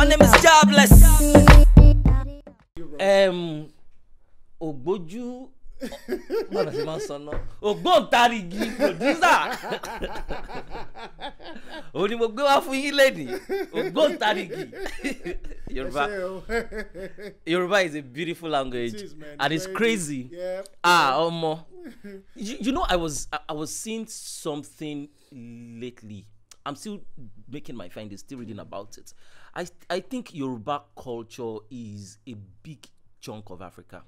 My name is Jobless. Ogboju. What does my son know? Ogbotarigi producer. Only mo gbe wa fún yín lady. Ogbotarigi. Yoruba is a beautiful language. It is, and it's crazy. Yeah. Omo. You know, I was seeing something lately. I'm still making my findings, still reading about it. I think Yoruba culture is a big chunk of Africa.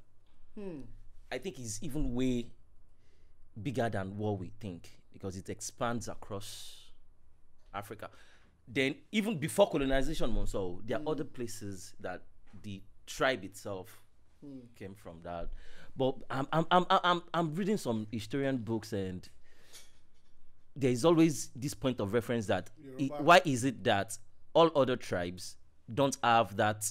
I think it's even way bigger than what we think because it expands across Africa. Then even before colonization, Monso, there are other places that the tribe itself came from. That, but I'm reading some historian books, and there is always this point of reference that why is it that all other tribes don't have that,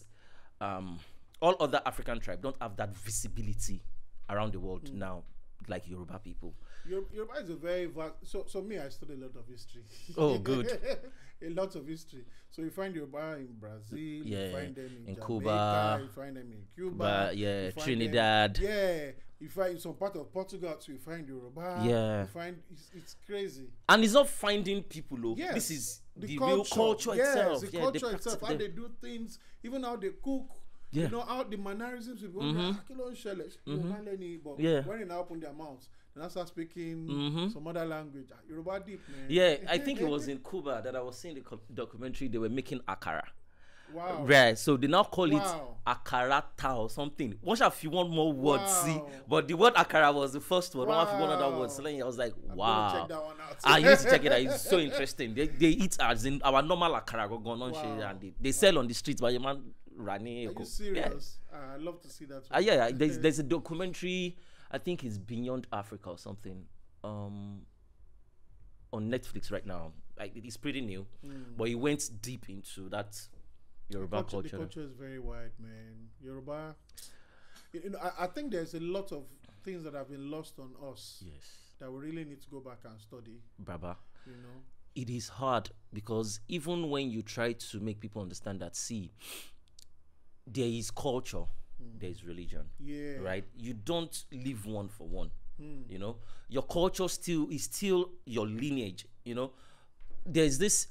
all other African tribes don't have that visibility around the world now, like Yoruba people. Yoruba is a very vast. So me, I study a lot of history. Oh, good. A lot of history. So you find Yoruba in Brazil, you find them in Jamaica, Cuba, you find them in Cuba, Trinidad. You find some part of Portugal, so you find Yoruba. You find it's crazy. And it's not finding people, though. Yes. This is the culture. real culture itself. The culture itself, how they do things, even how they cook. You know, how the mannerisms people but when they now open their mouths, they now start speaking some other language. Yoruba deep, man. Yeah, I think it was in Cuba that I was seeing the documentary. They were making akara. Wow. Right, so they now call it akarata or something. Watch if you want more words, see. But the word akara was the first one. If you want other words, so I was like, wow. Check that one out. You need to check it out. It's so interesting. They eat as in our normal akara go on and they sell on the streets, but you man running. Are you serious? I love to see that. Yeah. There's a documentary. I think it's Beyond Africa or something. On Netflix right now. Like it's pretty new, but it went deep into that Yoruba culture. The culture is very wide, man. Yoruba. You know, I think there's a lot of things that have been lost on us. Yes. That we really need to go back and study. Baba. You know. It is hard because even when you try to make people understand that, see, there is culture, there is religion. Yeah. Right? You don't live one for one. You know, your culture is still your lineage. You know, there's this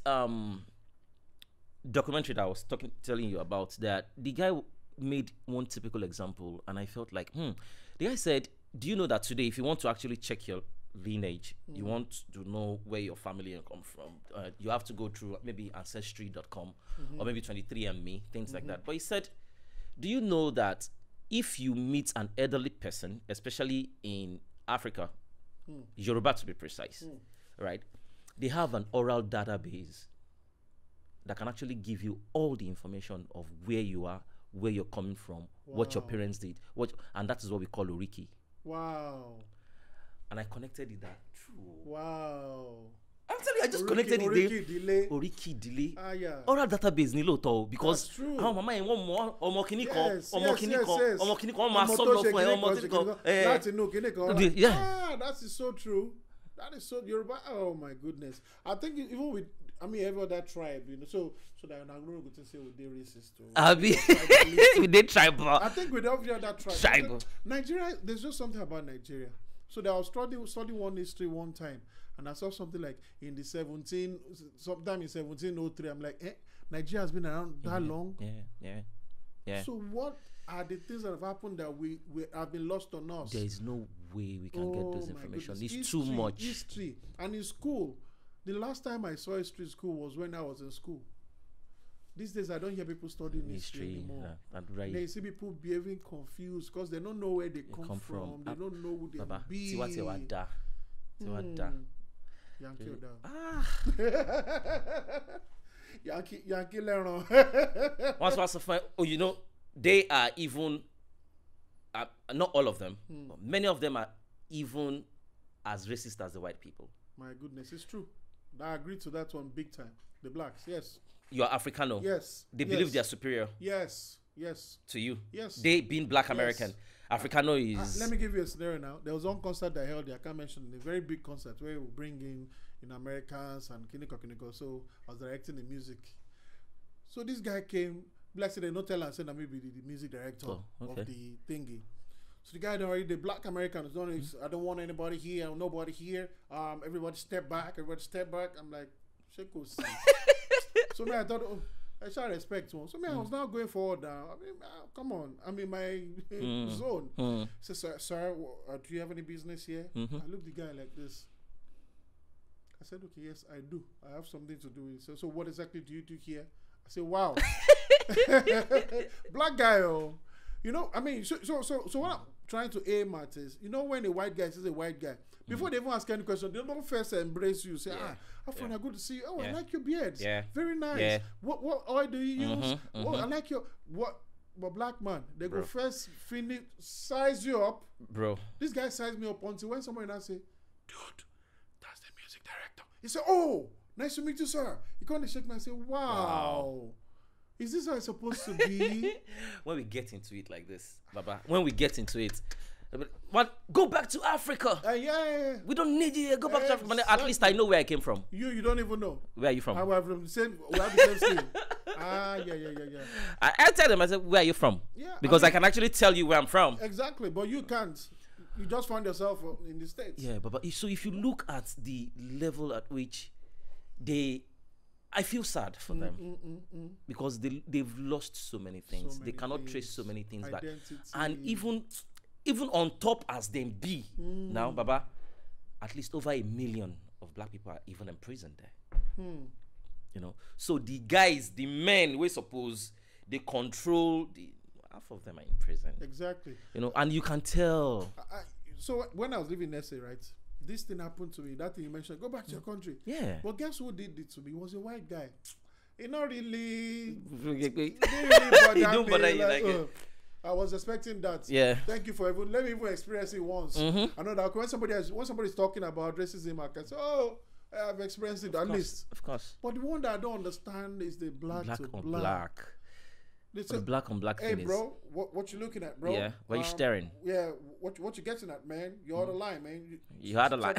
documentary that I was telling you about that the guy made one typical example, and I felt like, the guy said, do you know that today, if you want to actually check your lineage, you want to know where your family come from, you have to go through maybe ancestry.com or maybe 23andMe, things like that. But he said, do you know that if you meet an elderly person, especially in Africa, Yoruba to be precise, right, they have an oral database that can actually give you all the information of where you are, where you're coming from, what your parents did, and that is what we call Oriki. Wow. And I connected it that true. Wow. I'm telling you, I just connected it. Oriki delay. Yeah. Oral database ni lóòótọ́ because true. Mama yẹn wọ́n mọ ọmọ kìíní kan, Yes. ọmọ kìíní kan máa sọ lọ fún ẹ, ọmọ kìíní kan. Láti inú kìíní kan. Yeah. That is so true. That is so Yoruba. Oh my goodness. I think even with every other tribe, you know, so that I'm not going to say we did racist or we did tribal. I think with every other tribe. Nigeria, there's just something about Nigeria. So I was studying one history one time, and I saw something like sometime in 1703. I'm like, Nigeria has been around that long. Yeah. So what are the things that have happened that we have been lost on us? There is no way we can get this information. It's too much. History and in school. The last time I saw history in school was when I was in school. These days, I don't hear people studying history anymore. Right. They see people behaving confused because they don't know where they come from. They don't know who they be. Tiwa. Yankee Yankee Leron. Once you know, they are even, not all of them, but many of them are even as racist as the white people. My goodness, it's true. I agree to that one big time. The blacks, yes. You're Africano. Yes. They believe they're superior. Yes. To you. Yes. They being black American. Africano is. Let me give you a scenario now. There was one concert I held. I can't mention a very big concert where we bring in Americans and Kiniko. So I was directing the music. So this guy came, like I said, they no tell and said that maybe the music director of the thingy. So the guy already, the black Americans, I don't want anybody here, nobody here. Everybody step back, I'm like, Sheko. So man, I thought, I shall respect one. So man, I was now going forward now. I mean, come on, I'm in my zone. So sir, do you have any business here? I looked the guy like this. I said, okay, yes, I do. I have something to do. So what exactly do you do here? I said, wow. Black guy, oh. You know, I mean, so what I'm trying to aim at is, you know, when a white guy says a white guy, before they even ask any question, they don't first embrace you. Say, Afro, good to see you. Oh, I like your beard. Very nice. What oil do you use? Oh, I like your But black man, they go first finish size you up, bro. This guy sized me up until when somebody now say, dude, that's the music director. He said, oh, nice to meet you, sir. He come and shake me and say, wow. Is this how it's supposed to be? When we get into it like this, Baba, when we get into it, what? Go back to Africa. Yeah. We don't need you. Go back to Africa. But at least I know where I came from. You don't even know. Where are you from? We have the same skin. Yeah. I tell them, I said, where are you from? Yeah. Because I can actually tell you where I'm from. Exactly, but you can't. You just find yourself in the States. Yeah, but so if you look at the level at which I feel sad for them because they've lost so many things. They cannot trace so many things back. And even on top as them be now, Baba, at least over 1 million of black people are even imprisoned there. You know, so the guys, the men, we suppose they control half of them are in prison. Exactly. You know, and you can tell. So when I was living in SA, right? This thing happened to me. That thing you mentioned. Go back to your country. Yeah. But guess who did it to me? It was a white guy. He not really. He don't bother you like it. I was expecting that. Yeah. Thank you for let me even experience it once. I know that when somebody's talking about racism, I can say, oh, I've experienced it at least. Of course. But the one that I don't understand is the black to black. The black on black thing. Hey, bro, what you looking at, bro? Yeah, what you staring? Yeah, what you getting at, man? You're out of line, man. You out of line.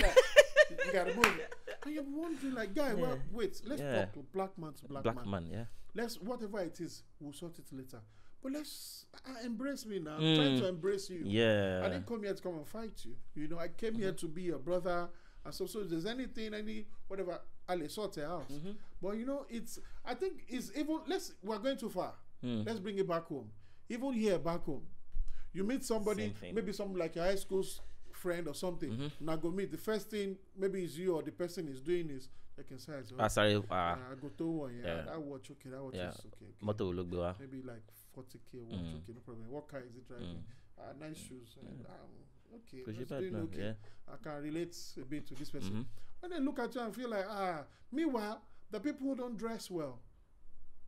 You gotta move it. And you're wondering, like, guy, well, wait, let's talk black man to black man. Yeah. Let's, whatever it is, we'll sort it later. But let's embrace me now. I'm trying to embrace you. Yeah. I didn't come here to come and fight you. You know, I came here to be your brother. And so if there's anything, whatever, I'll sort it out. But you know, I think it's even, we're going too far. Let's bring it back home. Even here, back home, you meet somebody, maybe someone like your high school friend or something. Now go meet. The first thing, maybe it's you or the person is doing is, they can say, sorry. I go to one, that watch, okay, that watch is okay. Maybe like 40K watch, okay, no problem. What car is it driving? Nice shoes. Okay, that's doing okay. Yeah. I can relate a bit to this person. When they look at you and feel like, meanwhile, the people who don't dress well,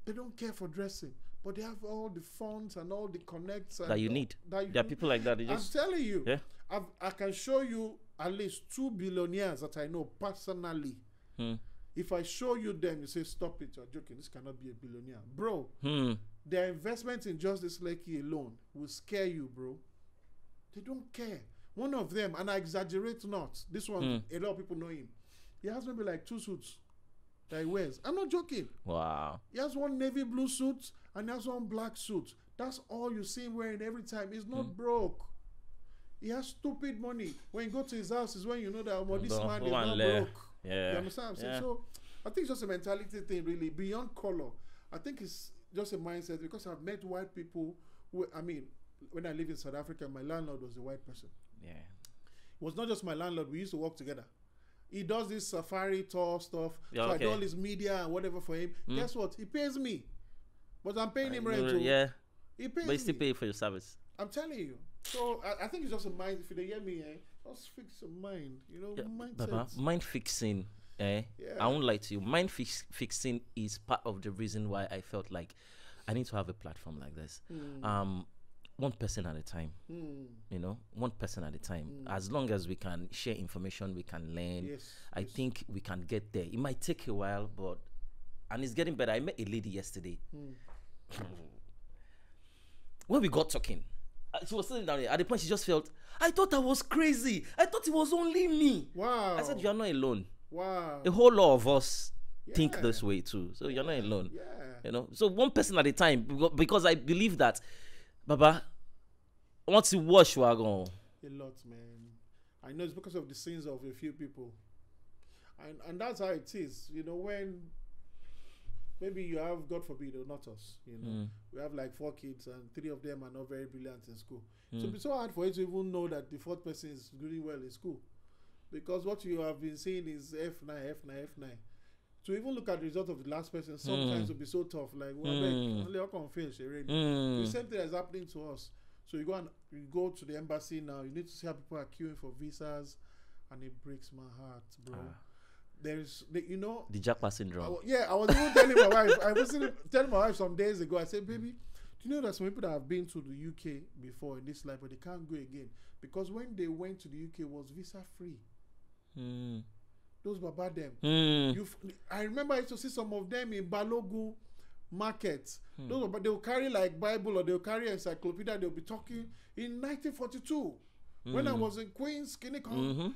they don't care for dressing. But they have all the funds and all the connects that you need. There are people like that. I'm telling you, I can show you at least 2 billionaires that I know personally. If I show you them, you say, stop it, you're joking. This cannot be a billionaire. Bro, their investment in just this Lekki alone will scare you, bro. They don't care. One of them, and I exaggerate not, this one, a lot of people know him. He has maybe like 2 suits that he wears. I'm not joking. Wow. He has one navy blue suit and he has one black suit. That's all you see him wearing every time. He's not broke. He has stupid money. When you go to his house is when you know that this man is not broke. Yeah. You understand what I'm saying? So I think it's just a mentality thing, really, beyond color. I think it's just a mindset because I've met white people who, I mean, when I lived in South Africa, my landlord was a white person. Yeah. It was not just my landlord. We used to work together. He does this safari tour stuff. So I do all his media and whatever for him. Guess what? He pays me. But I'm paying him rent too. Yeah. He pays but you still pay for your service. I'm telling you. So I think it's just a mind. If you hear me, just fix your mind. You know, mindset. Baba, mind fixing. I won't lie to you. Mind fixing is part of the reason why I felt like I need to have a platform like this. One person at a time. You know, one person at a time. As long as we can share information, we can learn. I think we can get there. It might take a while, and it's getting better. I met a lady yesterday. When we got talking, she was sitting down here. At the point, she just felt, I thought I was crazy. I thought it was only me. Wow. I said, you're not alone. Wow. A whole lot of us think this way too. So you're not alone. You know, so one person at a time, because I believe that, Baba, once you wash, we are gone. A lot, man. I know it's because of the sins of a few people, and that's how it is. You know, when maybe you have, God forbid, or not us. You know, we have like 4 kids, and 3 of them are not very brilliant in school. So it's so hard for you to even know that the 4th person is doing well in school, because what you have been seeing is F9, F9, F9. To even look at the result of the last person sometimes will be so tough. Like, only I can finish already. The same thing is happening to us. So you go to the embassy now. You need to see how people are queuing for visas, and it breaks my heart, bro. The Jackpot syndrome. I was even telling my wife. I was telling my wife some days ago. I said, baby, do you know that some people that have been to the UK before in this life, but they can't go again because when they went to the UK, it was visa free. Those baba them. I remember I used to see some of them in Balogun markets. Those baba, they'll carry like Bible or they'll carry encyclopedia. They'll be talking in 1942 when I was in Queens, Kinikon.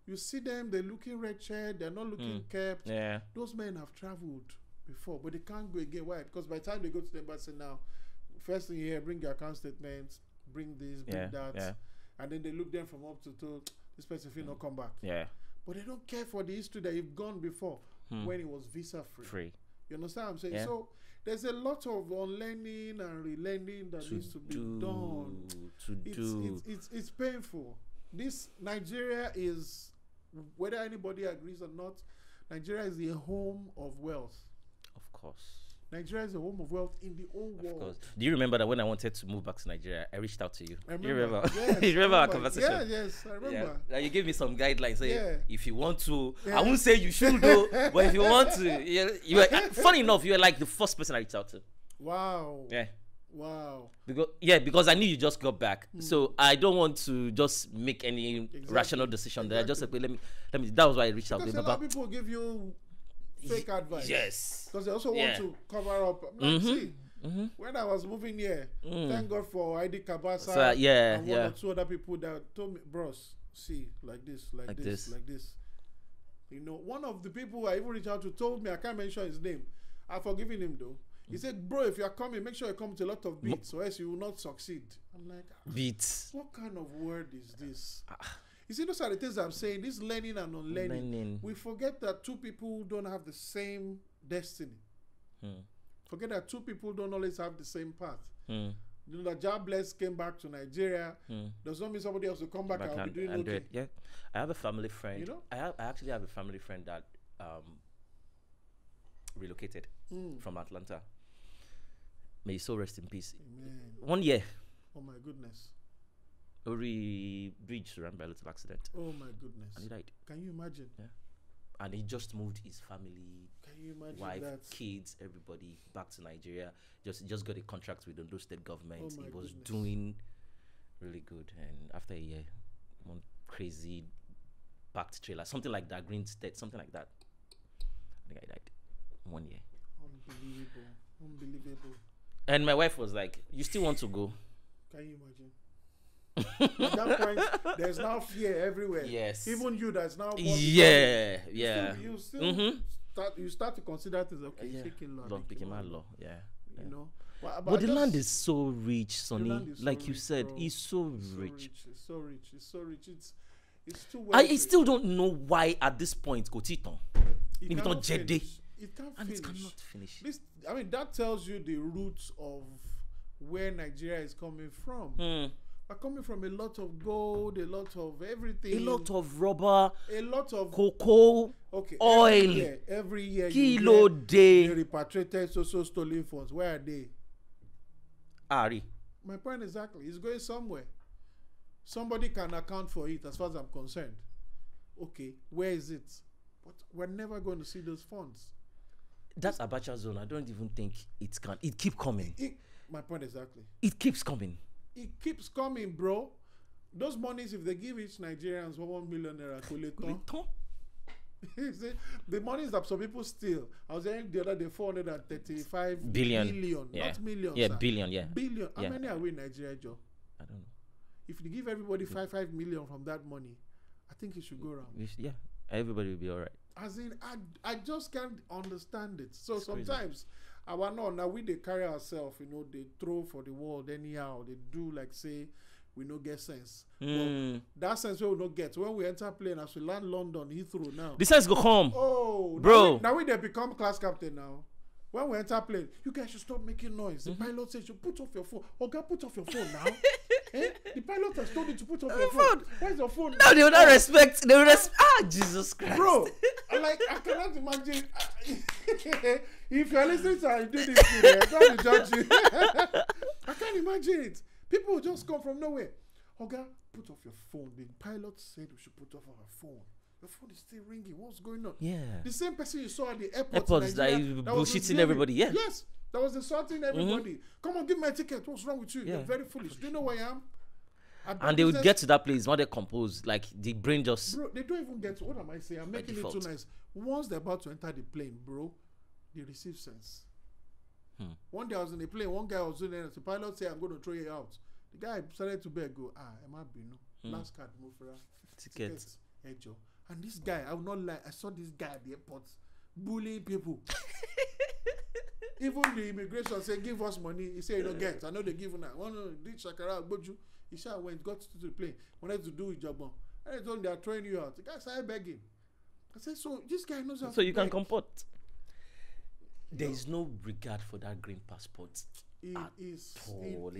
You see them, they're looking wretched, they're not looking kept. Yeah. Those men have traveled before, but they can't go again. Why? Because by the time they go to the embassy now, first thing you hear, bring your account statements, bring this, bring that. And then they look them from up to toe. This person will not come back. Yeah. But they don't care for the history that you've gone before when it was visa free. You understand what I'm saying? Yeah. So there's a lot of unlearning and relearning that needs to be done. It's painful. This Nigeria is, whether anybody agrees or not, Nigeria is the home of wealth. Of course. Nigeria is the home of wealth in the whole world. Of course. Do you remember that when I wanted to move back to Nigeria, I reached out to you? I remember. You remember? Yes, you remember our conversation? Yes, I remember. Yeah. You gave me some guidelines. If you want to, I won't say you should though, but if you want to, you were, funny enough, you were like the first person I reached out to. Wow. Yeah. Wow. Because I knew you just got back, so I don't want to just make any rational decision. That I just said, let me. That was why I reached out. Because a lot of people give you fake advice. Yes. Because they also want to cover up. Like, see, when I was moving here, thank God for ID Kabasa and one or 2 other people that told me, bros, see, like this. You know, one of the people I even reached out to told me, I can't mention his name. I've forgiven him though. He said, bro, if you're coming, make sure you come with a lot of beats, or else you will not succeed. I'm like, beats. What kind of word is this? You see, those are the things I'm saying. This learning and unlearning. We forget that 2 people don't have the same destiny. Forget that 2 people don't always have the same path. You know that Jobless came back to Nigeria. Does not mean somebody else will come back and be doing okay. Yeah, I have a family friend. You know? I actually have a family friend that relocated from Atlanta. May his soul rest in peace. Amen. 1 year. Oh my goodness. Ori bridge surrounded by a little accident. Oh my goodness. And he died. Can you imagine? Yeah. And he just moved his family, can you imagine wife, that? kids, everybody back to Nigeria. Just got a contract with Ondo State government. Oh he was goodness. doing really good. And after a year, one crazy backed trailer, something like that, Green State, something like that. I think I died. 1 year. Unbelievable. And my wife was like, you still want to go? Can you imagine? At that point, there's now fear everywhere. Yes. Even you that's now you start to consider things. Okay, picking my law. Yeah. You know. But the land is so rich, Sonny. Like so you said, bro. It's so rich. It's so rich. It's too well. I still don't know why at this point Kotiton. It cannot finish. It cannot finish. That tells you the roots of where Nigeria is coming from. We're coming from a lot of gold, a lot of everything. A lot of rubber. A lot of cocoa. Okay. Oil. Every year Kilo day. The repatriated social stolen funds. Where are they? Ari. My point exactly. It's going somewhere. Somebody can account for it as far as I'm concerned. Okay, where is it? But we're never going to see those funds. That's Abacha zone. I don't even think it can. It keep coming. My point exactly. It keeps coming. It keeps coming, bro. Those monies, if they give each Nigerians 1 million naira, the monies that some people steal. I was hearing the other day 435 billion, not millions. Yeah, billion. Yeah, billion. How many are we in Nigeria, Joe? I don't know. If you give everybody 5 million from that money, I think it should go around. Yeah, everybody will be all right. As in, I just can't understand it. So it's sometimes, now we they carry ourselves, they throw for the world anyhow. They do like say, we no get sense. Well, that sense we will not get. When we enter plane, as we land London, Heathrow now. The sense go home. Oh, bro. Now we they become class captain now. When we enter plane, you guys should stop making noise. The pilot says you put off your phone. Oga, put off your phone now. The pilot has told you to put off your phone. Where's your phone? No, they will not respect. They will respect. Jesus Christ. Bro, I cannot imagine. If you're listening to her, do this thing, I'm trying to judge you. I can't imagine it. People will just come from nowhere. Oga, put off your phone. The pilot said we should put off our phone. Your phone is still ringing. What's going on? Yeah. The same person you saw at the airport. Airports that is bullshitting everybody. Yeah. Yes. That was insulting everybody. Come on, give me a ticket. What's wrong with you? You're very foolish. Do you know where I am? And they would get to that place when they compose. Like the brain just. Bro, they don't even get to. What am I saying? I'm making it too nice. Once they're about to enter the plane, bro, they receive sense. One day I was in the plane. One guy was doing it. The pilot said, "I'm going to throw you out." The guy started to beg. Go, am I being last card, move for tickets. Ejo. And this guy, I will not lie. I saw this guy at the airport bullying people. Even the immigration said, "Give us money." He said, "You don't get." I know they give you now. One did Shakara Boju. He said, "Went, got to the plane, wanted to do his job." And they told him they are throwing you out. The guy started begging. I said, "So this guy knows how to So you beg. can comport. There is no regard for that green passport. It is anymore.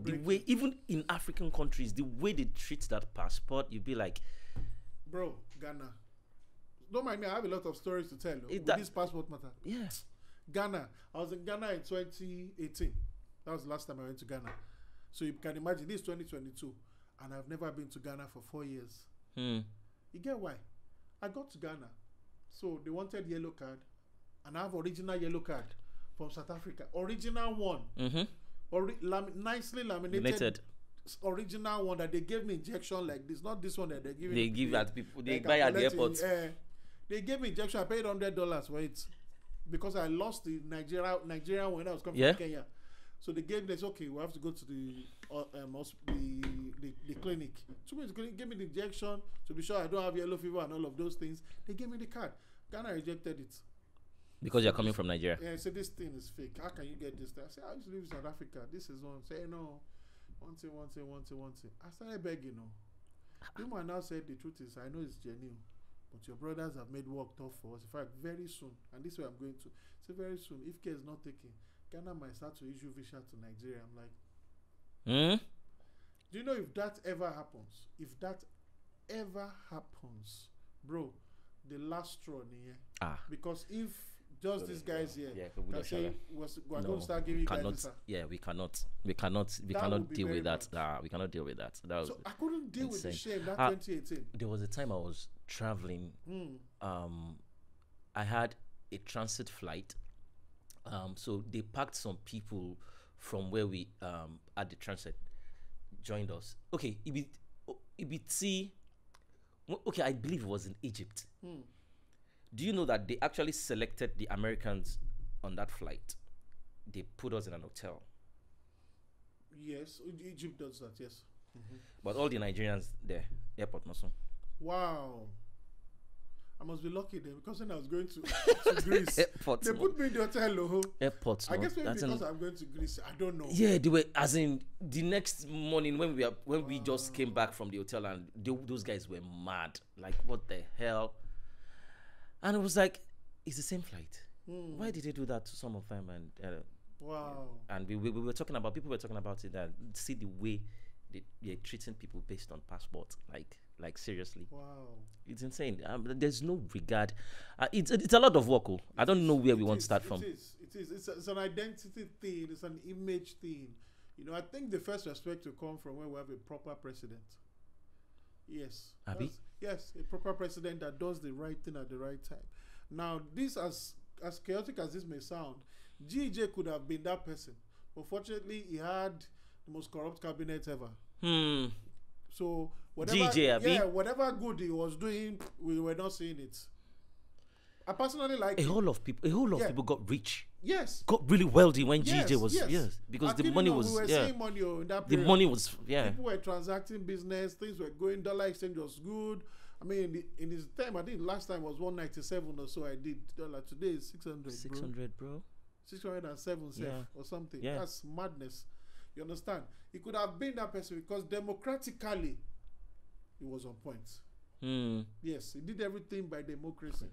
The way, even in African countries, the way they treat that passport, you'd be like, bro, Ghana. Don't mind me, I have a lot of stories to tell. This passport matter. Yes. Ghana. I was in Ghana in 2018. That was the last time I went to Ghana. So you can imagine this is 2022, and I've never been to Ghana for 4 years. You get why? I got to Ghana, so they wanted yellow card, and I have original yellow card from South Africa, original one, nicely laminated, original one that they gave me injection like this, not this one that they give. They give at people. They buy at the airport. They gave me injection. I paid $100 for it because I lost the Nigerian when I was coming from Kenya. So they gave this, okay, we have to go to the clinic. So they gave me the injection to be sure I don't have yellow fever and all of those things. They gave me the card. Ghana rejected it. Because you're coming from Nigeria. Yeah, I said, this thing is fake. How can you get this thing? I said, I used to live in South Africa. This is one. Say, no. One thing. I started begging, The man now said, the truth is, I know it's genuine, but your brothers have made work tough for us. In fact, very soon, and this is where I'm going to. So very soon, if care is not taken, Ghana might start to issue visa to Nigeria. I'm like, do you know if that ever happens? If that ever happens, bro, the last straw here. Because if just these guys here can say we're going to start giving you guys visa. Yeah, we cannot deal with that. We cannot deal with that. So I couldn't deal with the shame that 2018. There was a time I was traveling. I had a transit flight. So they packed some people from where we at the transit joined us. Okay, EBT. Okay, I believe it was in Egypt. Do you know that they actually selected the Americans on that flight? They put us in an hotel. Yes, Egypt does that. Yes. But all the Nigerians there, airport Mason. Wow. I must be lucky then, because when I was going to Greece, airport, they put me in the hotel. Airport. I guess maybe because I'm going to Greece. I don't know. Yeah, they were, as in the next morning when we just came back from the hotel, and those guys were mad. Like, what the hell? And it was like, it's the same flight. Why did they do that to some of them? And wow. And we were talking about, people were talking about it, that see the way they're treating people based on passport, like seriously. Wow. It's insane. There's no regard. It's a lot of work. I don't know where we want to start from. It is. It's an identity thing. It's an image thing. I think the first respect will come from when we have a proper president. Yes. Abi? Yes, a proper president that does the right thing at the right time. Now, this, as chaotic as this may sound, GJ could have been that person. But fortunately, he had the most corrupt cabinet ever. So whatever good he was doing, we were not seeing it. I personally like a whole lot of people got rich. Yes. Got really wealthy when GJ was because the money was we were seeing money in that the period. money was People were transacting business, things were going, dollar exchange was good, I mean, in his time, I think last time was 197 or so. I did. Like today is 600. 600, bro. 607 or something. Yeah. That's madness. You understand? He could have been that person because democratically, he was on point. Yes, he did everything by democracy.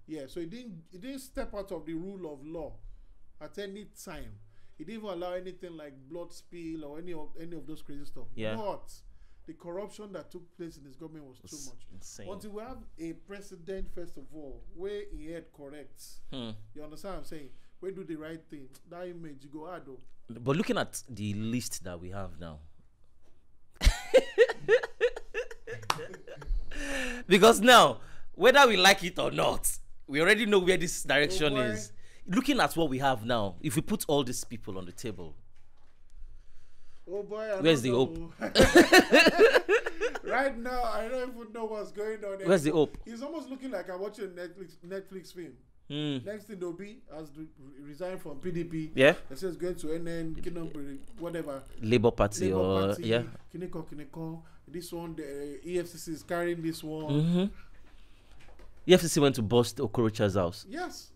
Yeah, so he didn't step out of the rule of law at any time. He didn't even allow anything like blood spill or any of those crazy stuff. Yeah. But the corruption that took place in his government was too much. Insane. Until we have a president, first of all, where he had correct. You understand what I'm saying? We do the right thing. That image, you go, though. But looking at the list that we have now, because now, whether we like it or not, we already know where this direction is. Looking at what we have now, if we put all these people on the table, oh boy, where's the hope? Right now, I don't even know what's going on. Where's the hope? He's almost looking like I'm watching a Netflix film. Next thing, Obi has resigned from PDP. Yeah. It says going to NN, whatever. Labour Party or yeah. Kineko. This one, the EFCC is carrying this one. EFCC went to bust Okorocha's house. Yes.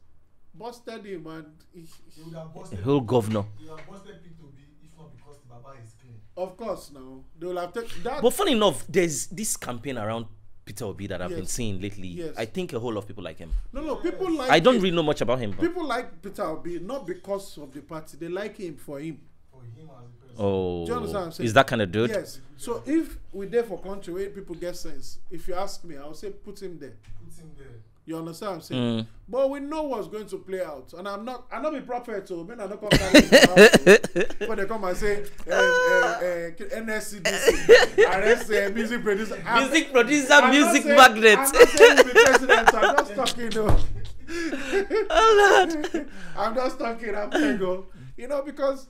Busted him and he would have busted the whole governor. He would have busted P2B if not because the Baba is clean. Of course, now they will have taken that. But funny enough, there's this campaign around Peter Obi that I've been seeing lately. Yes. I think a whole lot of people like him. No, people like. I don't really know much about him. But people like Peter Obi not because of the party. They like him for him. For him as a person. Oh, do you understand what I'm saying? Is that kind of dude? Yes. So if we're there for country where people get sense, if you ask me, I'll say put him there. Put him there. You understand what I'm saying? But we know what's going to play out. And I'm not a prophet, so men are not come carry it out. When they come and say NSCDC, arrest music producer. Music producer, music magnet. I'm not saying we'll be president, I'm just talking though. Oh Lord. I'm just talking, I'm saying, you know, because.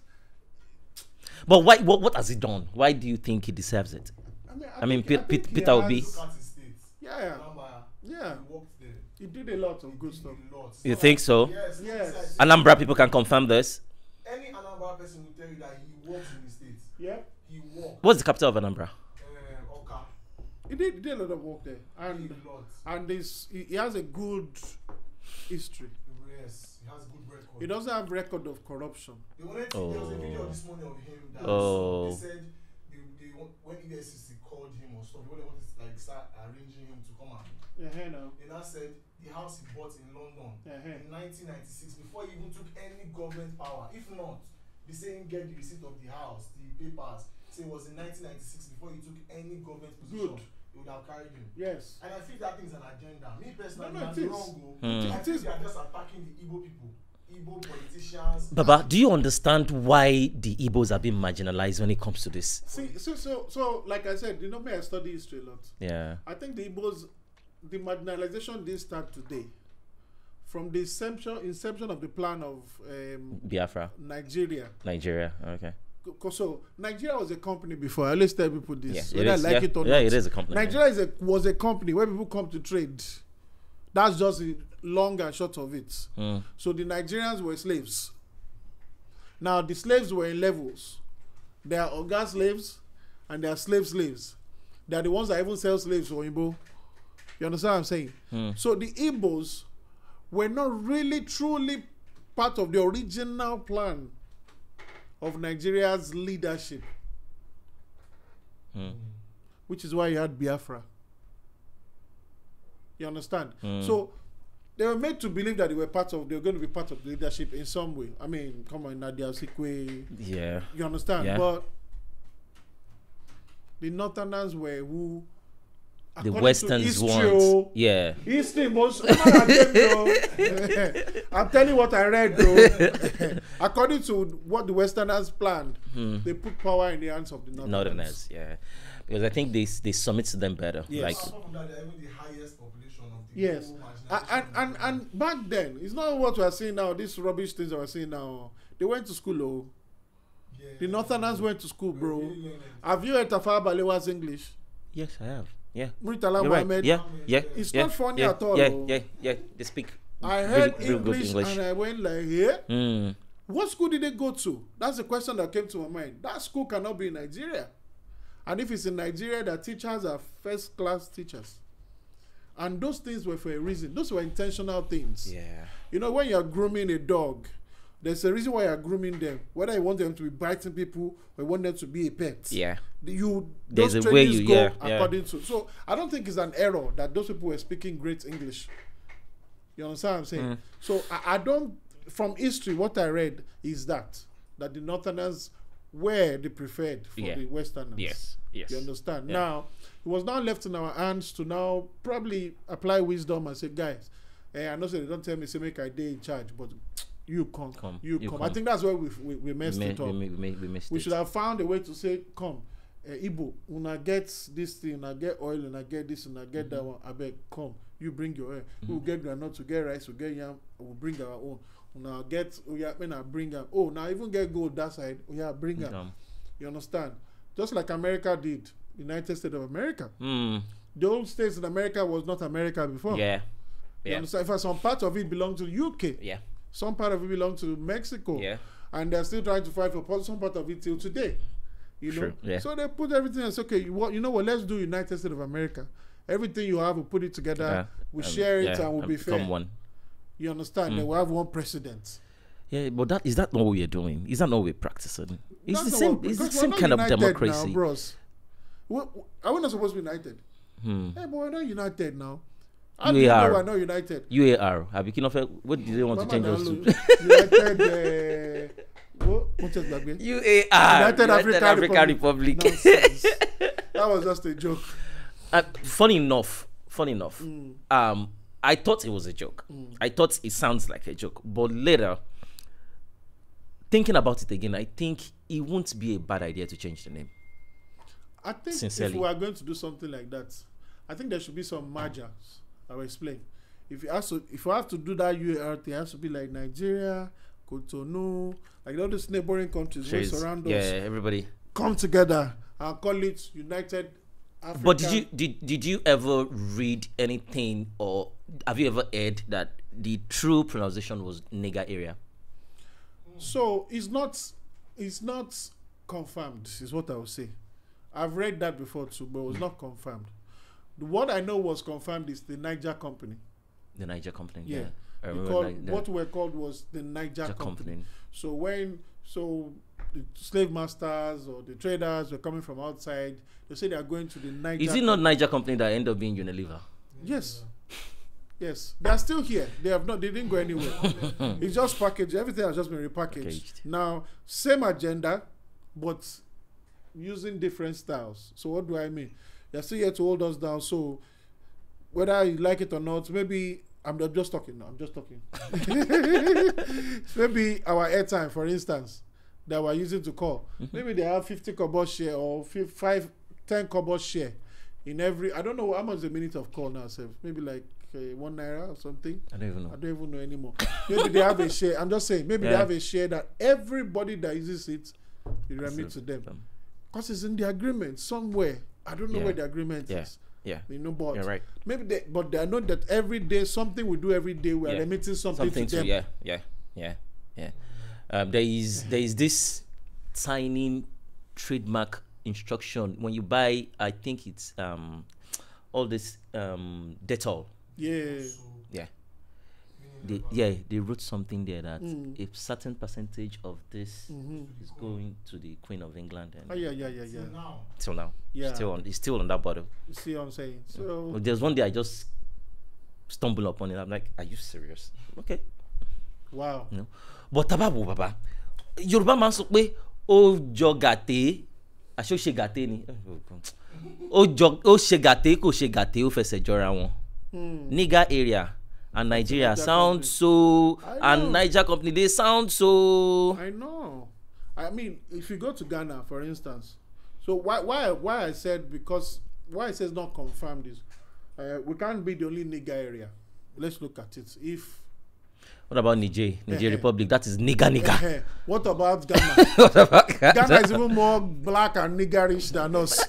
But why? What has he done? Why do you think he deserves it? I mean Peter Obi. Yeah. Yeah. He worked there. He did a lot of good stuff. You think so? Yes. Anambra people can confirm this. Any Anambra person will tell you that he works in the States. Yeah. He worked. What's the capital of Anambra? Oka. He did a lot of work there. And he has a good history. Yes. He has good record. He doesn't have record of corruption. There was a video this morning of him that they said when EFCC called him or stuff, when they wanted to like start arranging him to come out. They now said the house he bought in London in 1996 before he even took any government power. If not, the saying get the receipt of the house, the papers. Say it was in 1996 before he took any government position. Good. He would have carried him. Yes. And I feel that thing's an agenda. Me personally, I'm wrong. I think they are just attacking the Igbo people. Igbo politicians. Baba, do you understand why the Igbos are being marginalized when it comes to this? See, so like I said, you know me, I study history a lot. Yeah. I think the Igbos, the marginalization didn't start today. From the inception of the plan of Biafra. Nigeria. Okay. So Nigeria was a company before. I always tell people this. Yeah, whether I like it or not. Yeah, it is a company. Nigeria was a company where people come to trade. That's just the long and short of it. So the Nigerians were slaves. Now the slaves were in levels. There are Oga slaves and there are slaves. They are the ones that even sell slaves for Igbo. You understand what I'm saying? So the Igbos were not really truly part of the original plan of Nigeria's leadership. Which is why you had Biafra. You understand? So they were made to believe that they were going to be part of the leadership in some way. I mean, come on, Nadia Sikwe. Yeah. You understand? Yeah. But the Northerners were who the Westerns want. Yeah. History most. I'm telling you what I read, bro. According to what the Westerners planned, they put power in the hands of the Northerners. Yeah. Because I think they submit to them better. Yes. Like, yes. And back then, it's not what we're seeing now, these rubbish things that we're seeing now. They went to school, oh. Yeah, the Northerners went to school, bro. Have you heard Tafawa Balewa's English? Yes, I have. Yeah. Muritala Mohammed. Right. Yeah. It's not funny at all. Yeah. They speak. I heard English and I went like, yeah. What school did they go to? That's the question that came to my mind. That school cannot be in Nigeria. And if it's in Nigeria, the teachers are first-class teachers. And those things were for a reason. Those were intentional things. Yeah. You know, when you're grooming a dog, there's a reason why you're grooming them. Whether you want them to be biting people or you want them to be a pet. Yeah. There's a way you go according to. So I don't think it's an error that those people were speaking great English. You understand what I'm saying? So I don't. From history, what I read is that the Northerners were the preferred for the Westerners. Yes. You understand? Yeah. Now it was now left in our hands to now probably apply wisdom and say, guys, I know they don't tell me say make I day in charge, but you come. I think that's where we messed it up. We should have found a way to say, come, Igbo, una get this thing, una get oil, una get this, una get that one. I beg, come, you bring your oil. We'll get granite, to get rice, we'll get yam, we'll bring our own. Una get, when I bring them. Oh, now even get gold that side. Bring them. You understand? Just like America did, United States of America. The old states in America was not America before. Yeah. You understand? In fact, some part of it belonged to the UK. Yeah. Some part of it belonged to Mexico. Yeah. And they're still trying to fight for some part of it till today. You know? Yeah. So they put everything and say, okay, you know what, let's do United States of America. Everything you have, we'll put it together, we'll share it, and we'll be fair. One. You understand? Then we'll have one president. Yeah, but is that not what we're doing? Is that not what we're practicing? It's the same. It's the same kind of democracy. Now, bros. Are we not supposed to be united? Hey, but we're not united now. How do you know we're not united? UAR. What do they want to change us to? United. UAR. United African Republic. That was just a joke. Funny enough. I thought it was a joke. I thought it sounds like a joke, but later, thinking about it again, I think it won't be a bad idea to change the name. I think sincerely, if we are going to do something like that, I think there should be some mergers. I will explain. If you have to do that UAR thing, it has to be like Nigeria, Cotonou, like all these neighboring countries who surround us. Yeah, everybody come together and call it United Africa. But did you ever read anything, or have you ever heard that the true pronunciation was nigger area? So it's not confirmed, is what I would say. I've read that before too, but it was not confirmed. What I know was confirmed is the Niger Company. The Niger Company, yeah. What we're called was the Niger Company. So the slave masters or the traders were coming from outside. They say they are going to the Niger. Is it not Niger Company that ended up being Unilever? Yes. Yes, they are still here. They didn't go anywhere. It's just packaged. Everything has just been repackaged. Now, same agenda, but using different styles. So what do I mean? They're still here to hold us down. So whether you like it or not, maybe I'm just talking now. I'm just talking. Maybe our airtime, for instance, that we're using to call. Maybe they have 50 kobo share or 10 kobo share in every. I don't know how much is a minute of call now, Seth. Maybe like 1 naira or something. I don't even know. I don't even know anymore. Maybe they have a share. I'm just saying. Maybe they have a share that everybody that uses it, you remit to them. Because it's in the agreement somewhere. I don't know where the agreement is. Yeah. You know, but you're right. Maybe they know that every day, something we do every day, we're remitting something to them. Yeah. There is this signing trademark instruction when you buy. I think it's all this Dettol. They wrote something there that a certain percentage of this is going to the Queen of England. And Till now. Yeah. It's still on that bottle. You see what I'm saying? So well, there's one day I just stumbled upon it. I'm like, are you serious? Okay. Wow. You know? But tababu baba. Yoruba man sọ pé ó jọ gàté, àṣé ó ṣe gàté ni. Ó ṣe gàté kò ṣe gàté ó fẹsẹ̀ jọra wọn. Nigger area and Nigeria sound so, and Niger Company, they sound so. I know. I mean, if you go to Ghana, for instance, so why I said it's not confirmed is we can't be the only nigger area. Let's look at it. What about Niger Republic? That is nigger. What about Ghana? Ghana is even more black and niggerish than us.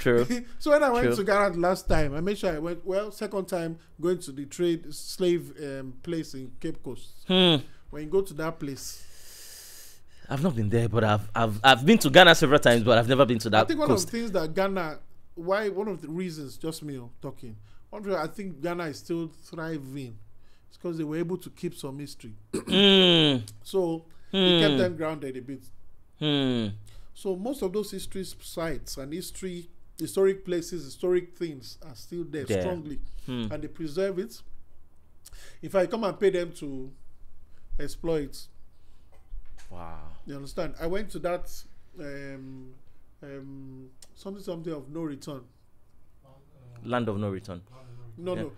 True. So when I went to Ghana last time, I made sure I went. Well, second time going to the slave place in Cape Coast. When you go to that place, I've not been there, but I've been to Ghana several times, but I've never been to that. I think one of the things that Ghana, one of the reasons, just me talking, I think Ghana is still thriving. It's because they were able to keep some history. So it kept them grounded a bit. So most of those history sites and historic places, historic things are still there strongly. And they preserve it. If I come and pay them to exploit, wow. You understand? I went to that something of no return. Land of no return. No,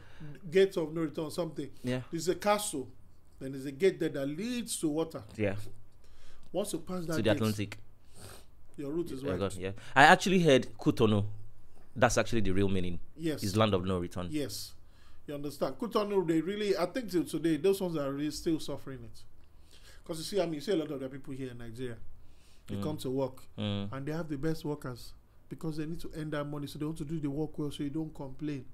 gate of no return, something. Yeah. There's a castle, then there's a gate there that leads to water. Yeah. Once you pass that to the Atlantic, your route is right. Yeah. I actually heard Cotonou. That's actually the real meaning. Yes. Is land of no return. Yes. You understand? Cotonou, they really, I think till today, those ones are really still suffering it. Because you see, you see a lot of the people here in Nigeria. They come to work and they have the best workers because they need to earn that money, so they want to do the work well so you don't complain.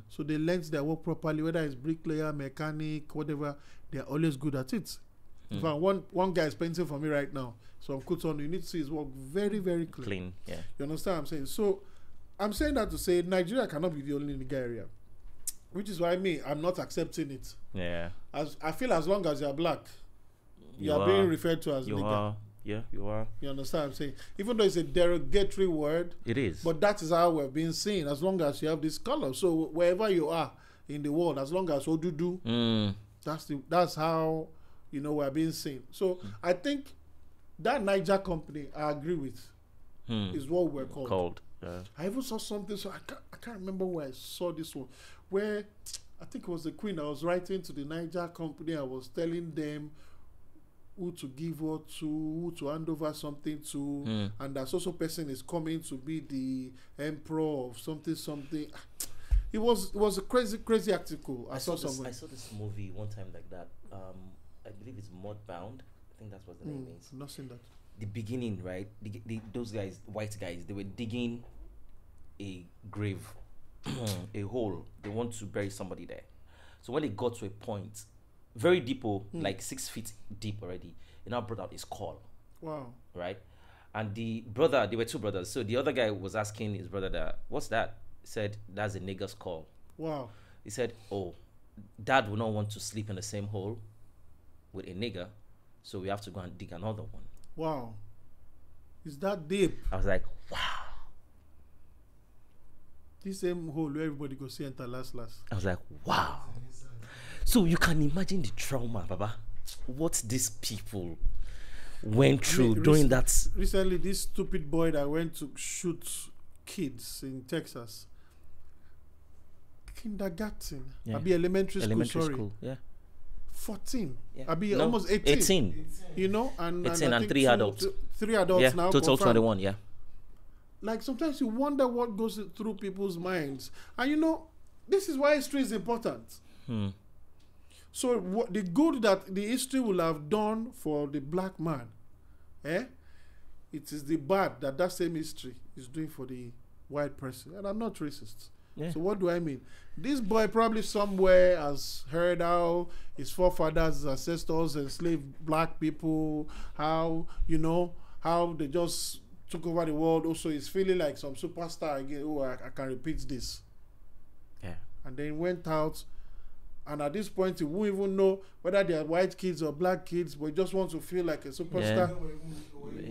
So they learn their work properly, whether it's bricklayer, mechanic, whatever, they're always good at it. In fact, one guy is painting for me right now. So I'm Cotonou, you need to see his work very, very clean. Yeah. You understand what I'm saying? So I'm saying that to say Nigeria cannot be the only nigger area. Which is why I'm not accepting it. Yeah. I feel as long as you're black, you are being referred to as nigger. Yeah, you are. You understand what I'm saying? Even though it's a derogatory word, it is. But that is how we're being seen. As long as you have this color, so wherever you are in the world, as long as Odudu, that's how we're being seen. So I think that Niger company, I agree with, is what we're called. I even saw something. So I can't remember where I saw this one, where I think it was the Queen. I was writing to the Niger company. I was telling them who to give what to, who to hand over something to, and that social person is coming to be the emperor of something. It was a crazy article. I saw this movie one time like that. I believe it's Mudbound. I think that's what the name is. Not seen that. The beginning, right? Those guys, white guys, they were digging a grave, a hole. They want to bury somebody there. So when they got to a point, very deep, like 6 feet deep already, he now brought out his call. Wow. Right? And the brother, they were two brothers. So the other guy was asking his brother, what's that? He said, that's a nigger's call. Wow. He said, oh, dad will not want to sleep in the same hole with a nigger, so we have to go and dig another one. Wow. Is that deep? I was like, wow. This same hole where everybody go see enter last. I was like, wow. So you can imagine the trauma, Baba. What these people went through during that. Recently, this stupid boy that went to shoot kids in Texas. Kindergarten. Yeah. I'll be elementary school. Yeah. 14. Yeah. I'll be almost 18. You know, and 18 and 3 adults. 3 adults now. Total 21, yeah. Like sometimes you wonder what goes through people's minds. And this is why history is important. So what the good that the history will have done for the black man, it is the bad that same history is doing for the white person. And I'm not racist. Yeah. So what do I mean? This boy probably somewhere has heard how his forefathers, his ancestors enslaved black people, how they just took over the world. Also, he's feeling like some superstar again. Oh, I can repeat this. Yeah. And then went out. And at this point, he won't even know whether they are white kids or black kids, but he just want to feel like a superstar.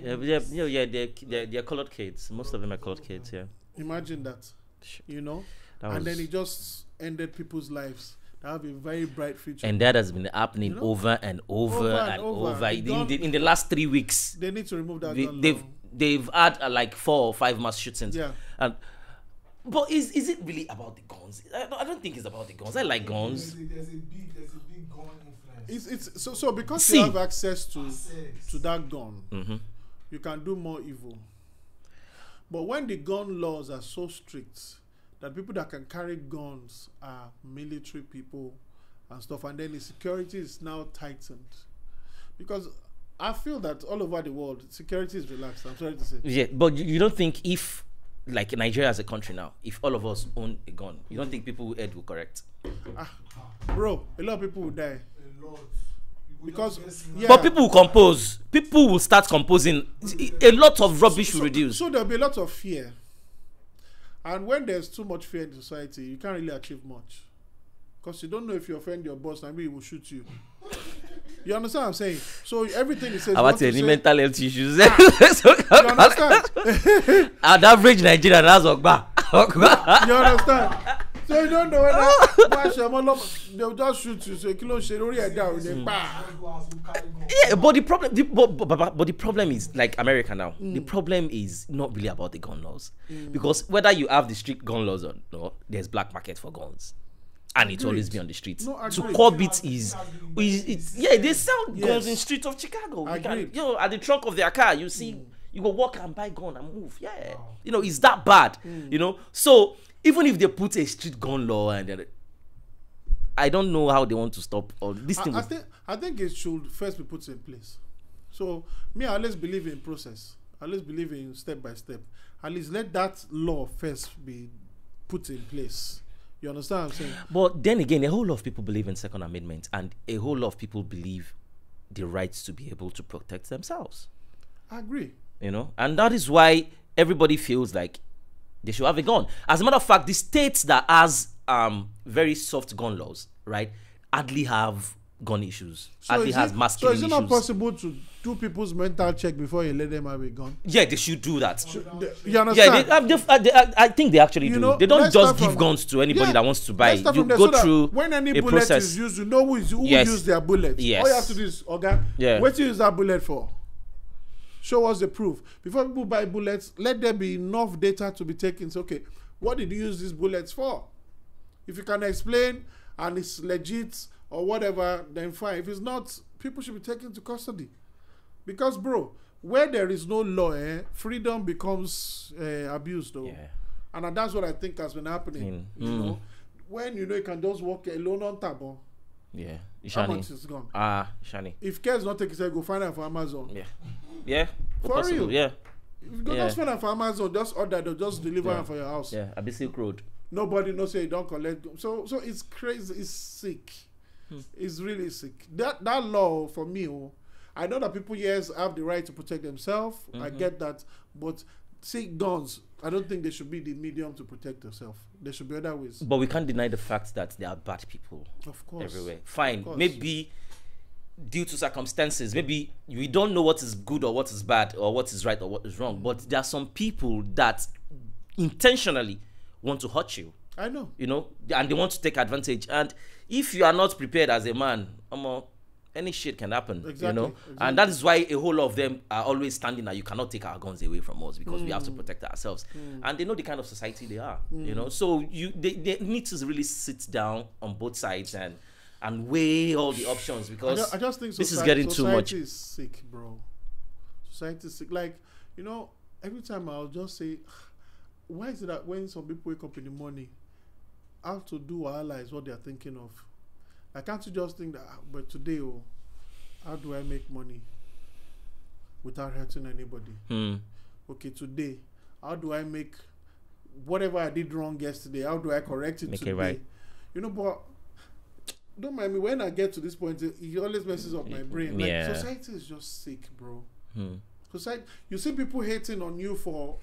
Yeah, they're colored kids. Most of them are colored kids, yeah. Imagine that, and then he just ended people's lives that have a very bright future. And that has been happening over and over and over. In the last 3 weeks. They need to remove that gun. They've had like 4 or 5 mass shootings. Yeah. But is it really about the guns? I don't think it's about the guns. I like guns. There's a big gun influence. It's so because you have access to that gun, you can do more evil. But when the gun laws are so strict that people that can carry guns are military people and stuff, and then the security is now tightened, because I feel that all over the world security is relaxed. I'm sorry to say. Yeah, but you don't think if, like Nigeria as a country now, if all of us own a gun, you don't think people head will correct? Bro, a lot of people will die. A lot. Because but people will compose. People will start composing. A lot of rubbish will reduce. So there'll be a lot of fear. And when there's too much fear in society, you can't really achieve much. Because you don't know if you offend your boss, maybe he will shoot you. You understand what I'm saying? So everything he says. About any mental health issues. You understand? At average Nigerian, that's Ogba. You understand? So you don't know whether they'll just shoot you. So kilo sherori down. Yeah, but the problem is like America now. The problem is not really about the gun laws, because whether you have the strict gun laws or not, there's black market for guns. And it's always be on the streets. No, to curb it is yeah, they sell guns in streets of Chicago. At the trunk of their car, you see, you go walk and buy gun and move. Yeah, it's that bad. So even if they put a street gun law and I don't know how they want to stop all this thing. I think it should first be put in place. So me, I always believe in process. I always believe in step by step. At least let that law first be put in place. You understand what I'm saying? But then again, a whole lot of people believe in Second Amendment, and a whole lot of people believe the rights to be able to protect themselves. I agree. And that is why everybody feels like they should have a gun. As a matter of fact, the states that has very soft gun laws, right, hardly have gun issues. Hardly has mass killing issues. So is it not possible to do people's mental check before you let them have a gun? Yeah, they should do that. You understand? Yeah, I think they actually do. They don't just give guns to anybody that wants to buy. You go through when any bullet process. is used, you know who used their bullet. Yes. All you have to do is, what do you use that bullet for? Show us the proof. Before people buy bullets, let there be enough data to be taken. So, okay, what did you use these bullets for? If you can explain and it's legit or whatever, then fine. If it's not, people should be taken to custody. Because, bro, where there is no law, freedom becomes abused, though. Yeah. And that's what I think has been happening. You know, when you can just walk alone on tabo. Yeah, how much is gone? Shani. If cares not take it, go find it for Amazon. Yeah. For possible. real. Yeah. If you go just find it for Amazon, just order, they'll just deliver it for your house. Yeah, Abi Silk Road. Nobody knows say you don't collect. So it's crazy. It's sick. It's really sick. That law for me, I know that people have the right to protect themselves. I get that, but see, guns, I don't think they should be the medium to protect yourself. There should be other ways. But we can't deny the fact that there are bad people, of course, everywhere. Fine, maybe due to circumstances, maybe we don't know what is good or what is bad or what is right or what is wrong. But there are some people that intentionally want to hurt you. I know. And they want to take advantage. And if you are not prepared as a man, any shit can happen. Exactly. And that is why a whole lot of them are always standing that you cannot take our guns away from us because we have to protect ourselves. And they know the kind of society they are. So they need to really sit down on both sides and weigh all the options, because I just think this is getting too much. Society is sick, bro. Society is sick. Like, every time I'll just say, why is it that when some people wake up in the morning, how to do wahala is what they're thinking of? Like, can't you just think that, but today, how do I make money without hurting anybody? Okay, today, how do I make whatever I did wrong yesterday, how do I correct it today? It right. But don't mind me, when I get to this point, it always messes up my brain. Like, society is just sick, bro. Society, you see people hating on you for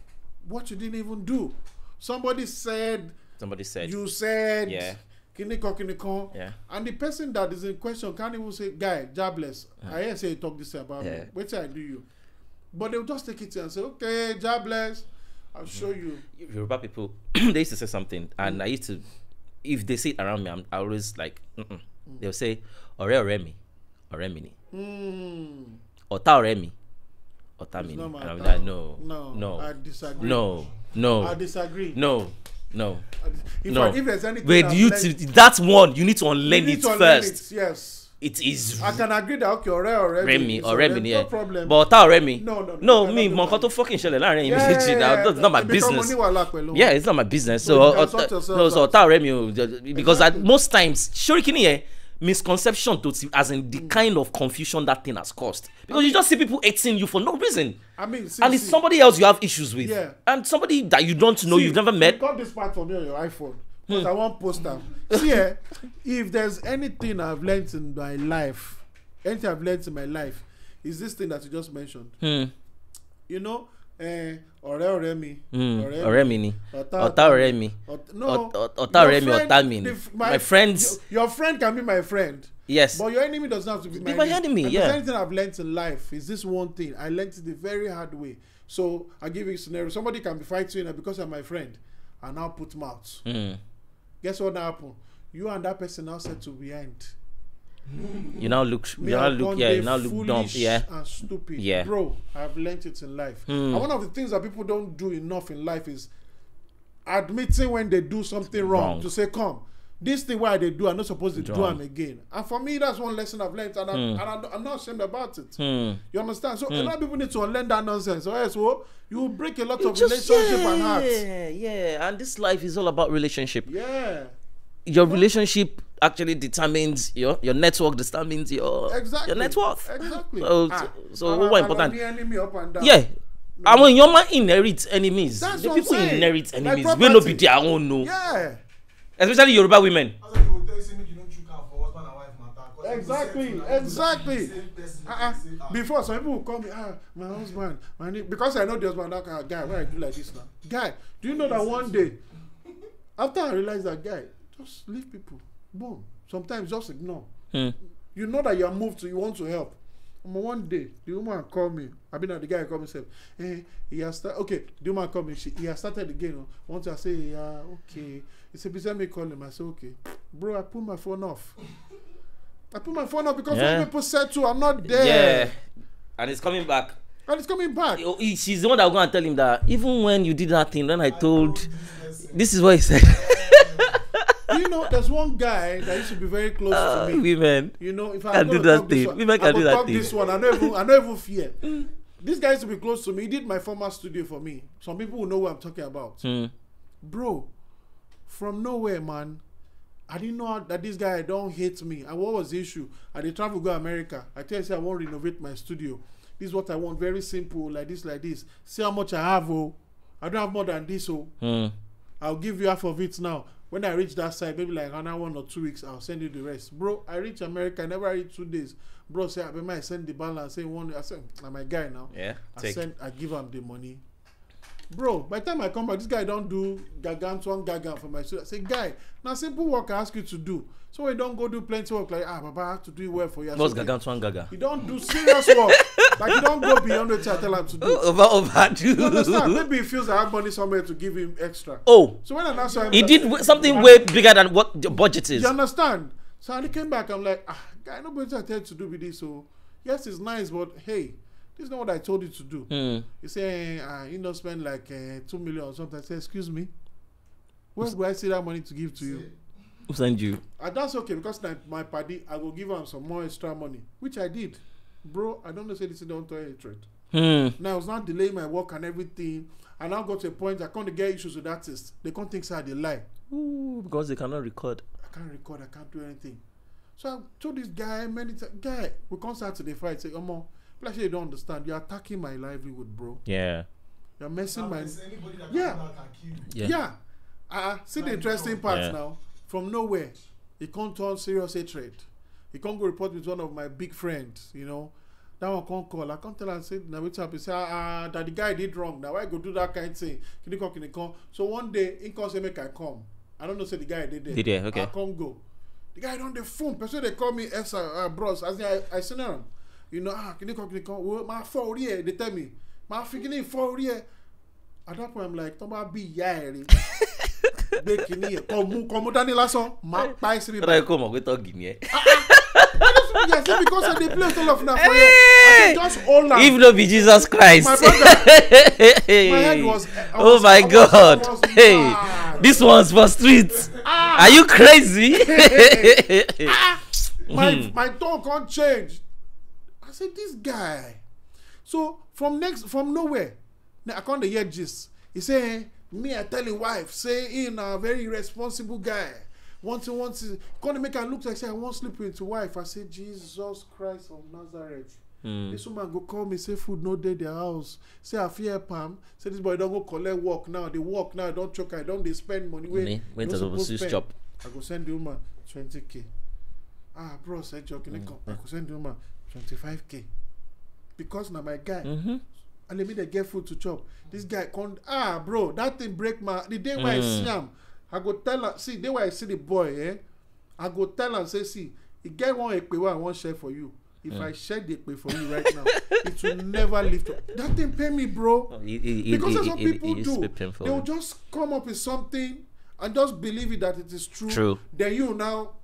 what you didn't even do. Somebody said. You said. Yeah. Yeah. And the person that is in question can't even say, guy, jobless. I hear say you talk this about me. Wait till I do you. But they'll just take it and say, okay, jobless. I'll show you. Yoruba people, they used to say something, and I used to, if they say it around me, I always like, they'll say, ọ̀rẹ́ mi ni. Ọ̀tá ọ̀rẹ́ mi. Ọ̀tá mi ni. And I'm like, no. I disagree. No. I disagree. No. In fact, if there's anything that's one, you need to unlearn it first. Yes. It is. I can agree that okay, ọ̀rẹ́ mi, no problem. But ọ̀tá ọ̀rẹ́ mi. No, me nǹkan tó fucking ṣẹlẹ̀ láàrin yín méjèèjì. That's not my business. Yeah, it's not my business. So ọ̀tá ọ̀rẹ́ mi, because most times, sure kini misconception to as in the kind of confusion that thing has caused, because you just see people hating you for no reason. And it's somebody else you have issues with, and somebody that you don't know, you've never met. Got this part for me on your iPhone, because I want post them. See, if there's anything I've learned in my life, is this thing that you just mentioned. ọ̀rẹ́ mi. ọ̀rẹ́ mi ni. ọ̀tá ọ̀rẹ́ mi. No. ọ̀tá ọ̀rẹ́ mi, ọ̀tá mi ni. My friends. Your friend can be my friend. Yes. But your enemy doesn't have to be my enemy. And yeah. the anything I've learned in life is this one thing. I learned it the very hard way. So I give you a scenario. Somebody can be fighting you because you're my friend, and now put mouth. Guess what now happen? You and that person now set to behind. You now look dumb. Yeah. And stupid. Yeah. Bro, I've learned it in life. And one of the things that people don't do enough in life is admitting when they do something wrong. To say, come, this thing why they do, I'm not supposed to do them again. And for me, that's one lesson I've learned, and I'm not ashamed about it. You understand? So a lot of people need to unlearn that nonsense. So you will break a lot of relationship and hearts. Yeah. And this life is all about relationship. Yeah. Your relationship actually determines your network, determines your net worth. Exactly. So what important? The enemy up and down. Yeah. I mean, your man inherits enemies. That's the what people I'm saying. Inherit enemies. Like We no be their own, no. Yeah. Especially Yoruba women. Exactly. Before some people will call me, my husband, because I know the husband, that guy, why I do like this now? Guy, do you know that one day, after I realized that guy, just leave people. Boom. Sometimes just ignore. You know that you are moved to, you want to help. One day, the woman called me. I mean, the guy called me and said, he has started. Okay, the woman called me. He has started again. Once I say, yeah, okay. He said, please let me call him. I said, okay. Bro, I put my phone off. Because when people said to, I'm not there. Yeah. And it's coming back. She's the one that will go and tell him that even when you did that thing, then I told, this is what he said. You know, there's one guy that used to be very close to me. Women. You know, if I can do that thing. Women can do that thing. This one, I don't even fear. This guy used to be close to me. He did my former studio for me. Some people will know what I'm talking about. Bro, from nowhere, man. I didn't know that this guy don't hate me. And what was the issue? I did travel go America. I tell you, I want to renovate my studio. This is what I want. Very simple, like this. See how much I have, oh. I don't have more than this, oh. I'll give you half of it now. When I reach that side, maybe like another 1 or 2 weeks, I'll send you the rest. Bro, I reach America, I never reach 2 days. Bro, say, I send the balance. Say one, I said, I'm my guy now. Yeah. I give him the money. Bro, by the time I come back, this guy don't do gagan for my student. I say, guy, now simple work I ask you to do. So we don't go do plenty work like, Baba, I have to do it well for you. What's gagan? You don't do serious work. Like you don't go beyond what I tell him to do. Overdo. You understand? Maybe he feels I have money somewhere to give him extra. Oh. So when I asked him, he did something way bigger than what the budget is. You understand? So I came back, I'm like, guy, nobody I tell you to do with this. So yes, it's nice, but hey, this is not what I told you to do. He say, you don't spend like 2 million or something. I say, excuse me, where do I see that money to give to you? Who send you? And that's okay, because my party, I will give him some more extra money, which I did. Bro, I don't know, say this is don't tell hatred. Now I was not delaying my work and everything. I now got to a point I can't get issues with artists. They can't think say they lie. Ooh, because they cannot record. I can't do anything. So I told this guy many times, guy, we can't start to the fight. Say, come on, actually you don't understand. You're attacking my livelihood, bro. Yeah. You're messing my. Yeah. See the interesting part now. From nowhere, he can't turn serious hatred. He can't go report with one of my big friends, you know. That one can't call. I can't tell her, say, now which happen? Say, that the guy did wrong. Now why go do that kind of thing? Can you come? So one day, he can't say, make I come. I don't know, say the guy did there. Okay. I can't go. The guy on the phone. Person they call me bros. As I seen him. You know, can you come? Well, my 4 year, they tell me. My figuring 4 year. At that point, I'm like, don't be yari. Come Danny Lasson. My pies me. Come we talking here. Yes, because they play all of now for you. Just all now. If no be Jesus Christ. My brother, my head was. Oh my God! Hey, this one's for streets. Are you crazy? My tone can't change. I said, this guy. So from nowhere, I can't hear gist. He say, me I tell his wife, say he a very irresponsible guy. Once gonna make her look like say I won't sleep with your wife. I say, Jesus Christ of Nazareth. This woman go call me, say food no day their house. Say I fear Pam. Say this boy don't go collect work now. They work now, don't choke, I don't they spend money. When to supposed to stop. I go send the woman 20K. Bro, said joking. I go send the woman 25K. Because now my guy. and let me they get food to chop. This guy can't, bro, that thing break the day when I see him, I go tell her, see, the day when I see the boy, I go tell her, say, see, he get one ekpe I want share for you. If I share the ekpe for you right now, it will never lift up. That thing pay me, bro. Because that's what people do. They will just come up with something and just believe it that it is true. Then you now,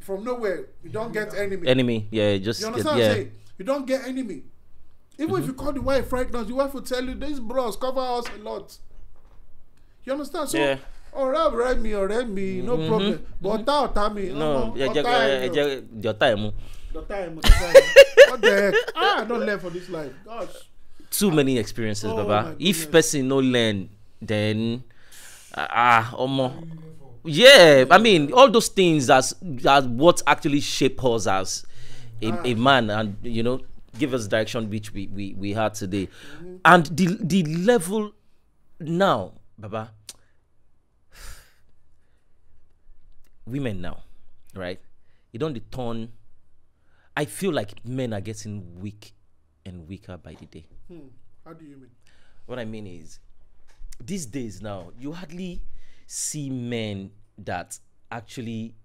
from nowhere, you don't get enemy. Just you understand what I'm saying? You don't get enemy. Even if you call the wife right now, the wife will tell you, these bros cover us a lot. You understand? So, alright me, no problem. But me, no, your time. What the heck? I don't learn for this life. Gosh. Too many experiences, Baba. If person no learn, then yeah, I mean, all those things as what actually shape us as a man, and you know, give us direction which we had today. And the level now, Baba, women now, right? You don't turn. I feel like men are getting weak and weaker by the day. How do you mean? What I mean is, these days now, you hardly see men that actually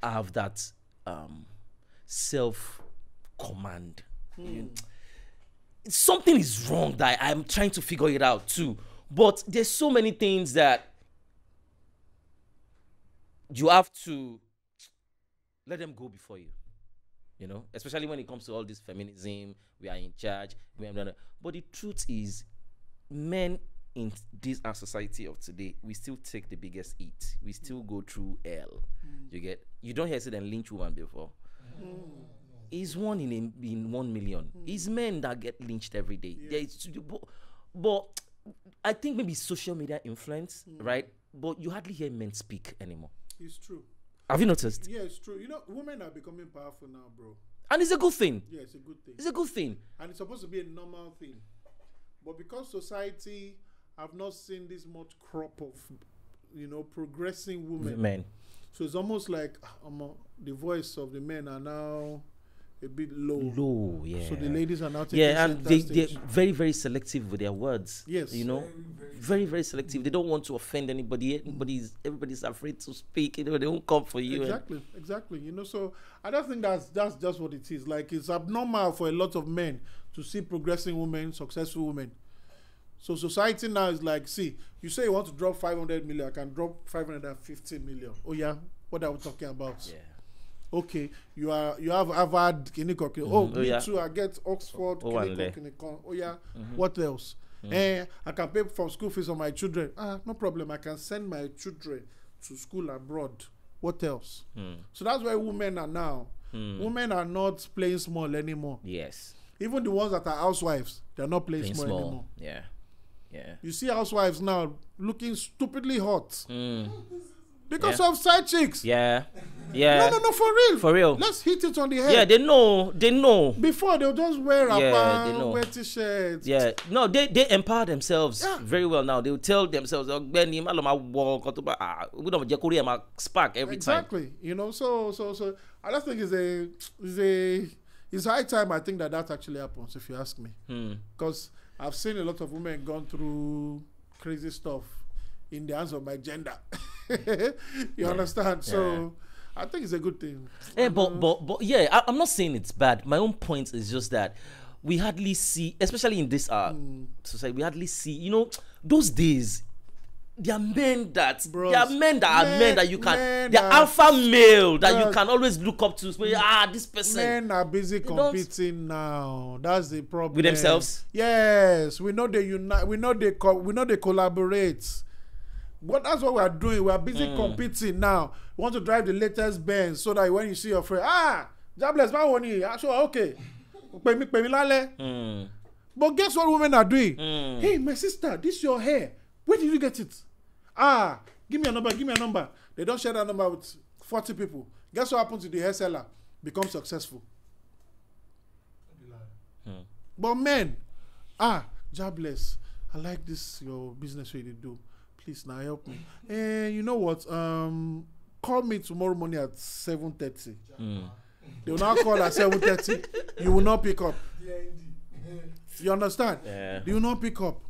have that self-command. Something is wrong that I'm trying to figure it out too. But there's so many things that you have to let them go before you. You know, especially when it comes to all this feminism, we are in charge. But the truth is, men in this our society of today, we still take the biggest hit. We still go through hell. You don't hear say them lynch woman before. It's one in 1 million. It's men that get lynched every day. But I think maybe social media influence, right? But you hardly hear men speak anymore. It's true. Have you noticed? Yeah, it's true. You know, women are becoming powerful now, bro. And it's a good thing. Yeah, it's a good thing. It's a good thing. And it's supposed to be a normal thing. But because society have not seen this much crop of, you know, progressing women. Men. So it's almost like the voice of the men are now a bit low. Low, yeah. So the ladies are now taking and they're very, very selective with their words. Yes. You know, very, very selective. They don't want to offend anybody. Everybody's afraid to speak. You know, they won't come for you. Exactly. You know, so I don't think that's just what it is. Like, it's abnormal for a lot of men to see progressing women, successful women. So society now is like, see, you say you want to drop 500 million, I can drop 550 million. Oh yeah, what are we talking about? Yeah. Okay, you have Harvard, me too, I get Oxford, oh yeah, what else? I can pay for school fees for my children. No problem, I can send my children to school abroad. What else? So that's where women are now. Women are not playing small anymore. Yes. Even the ones that are housewives, they're not playing small anymore. Yeah. You see housewives now looking stupidly hot. Because of side chicks. Yeah. No, for real. Let's hit it on the head. Yeah, they know. Before, they'll just wear wear t-shirts. Yeah. No, they empower themselves very well now. They'll tell themselves, we don't spark every time. Exactly. You know, so I just think it's high time, I think, that actually happens, if you ask me. Because I've seen a lot of women gone through crazy stuff in the hands of my gender. You understand? So I think it's a good thing. Yeah, but yeah, I'm not saying it's bad. My own point is just that we hardly see, especially in this society, we hardly see, you know, those days. There are men that you can, they're alpha male that you can always look up to. This person. Men are busy competing now. That's the problem. With themselves? Yes, we know they unite. We know they collaborate. But that's what we are doing. We are busy competing now. We want to drive the latest Benz so that when you see your friend, jobless, my money. Sure, okay. Pay me lale. But guess what women are doing? Hey, my sister, this is your hair. Where did you get it? Give me a number. They don't share that number with 40 people. Guess what happened to the hair seller? Become successful. But men, jobless. I like this, your business way you do. Please now help me. And you know what? Call me tomorrow morning at 7:30. They will now call at 7:30. You will not pick up. You understand? Yeah. Do you not pick up?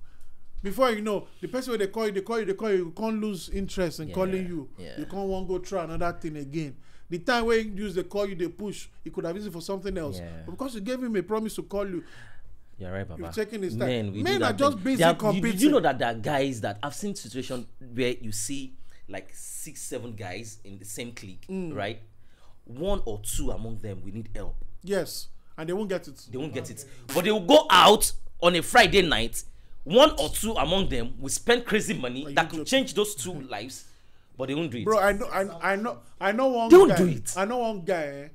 Before you know, the person where they call you, you can't lose interest in calling you. Yeah. You can't want to go try another thing again. The time where you use the call you, they push, he could have used it for something else. Yeah. But because you gave him a promise to call you, you're right, Baba. you're taking his time. Men are just busy competing. You know that there are guys that I've seen situations where you see like 6, 7 guys in the same clique, right? 1 or 2 among them will need help. Yes, and they won't get it. They won't get it. But they will go out on a Friday night. 1 or 2 among them will spend crazy money that could change those 2 lives, but they won't do it. Bro, I know one they guy. Won't do it. I know one guy,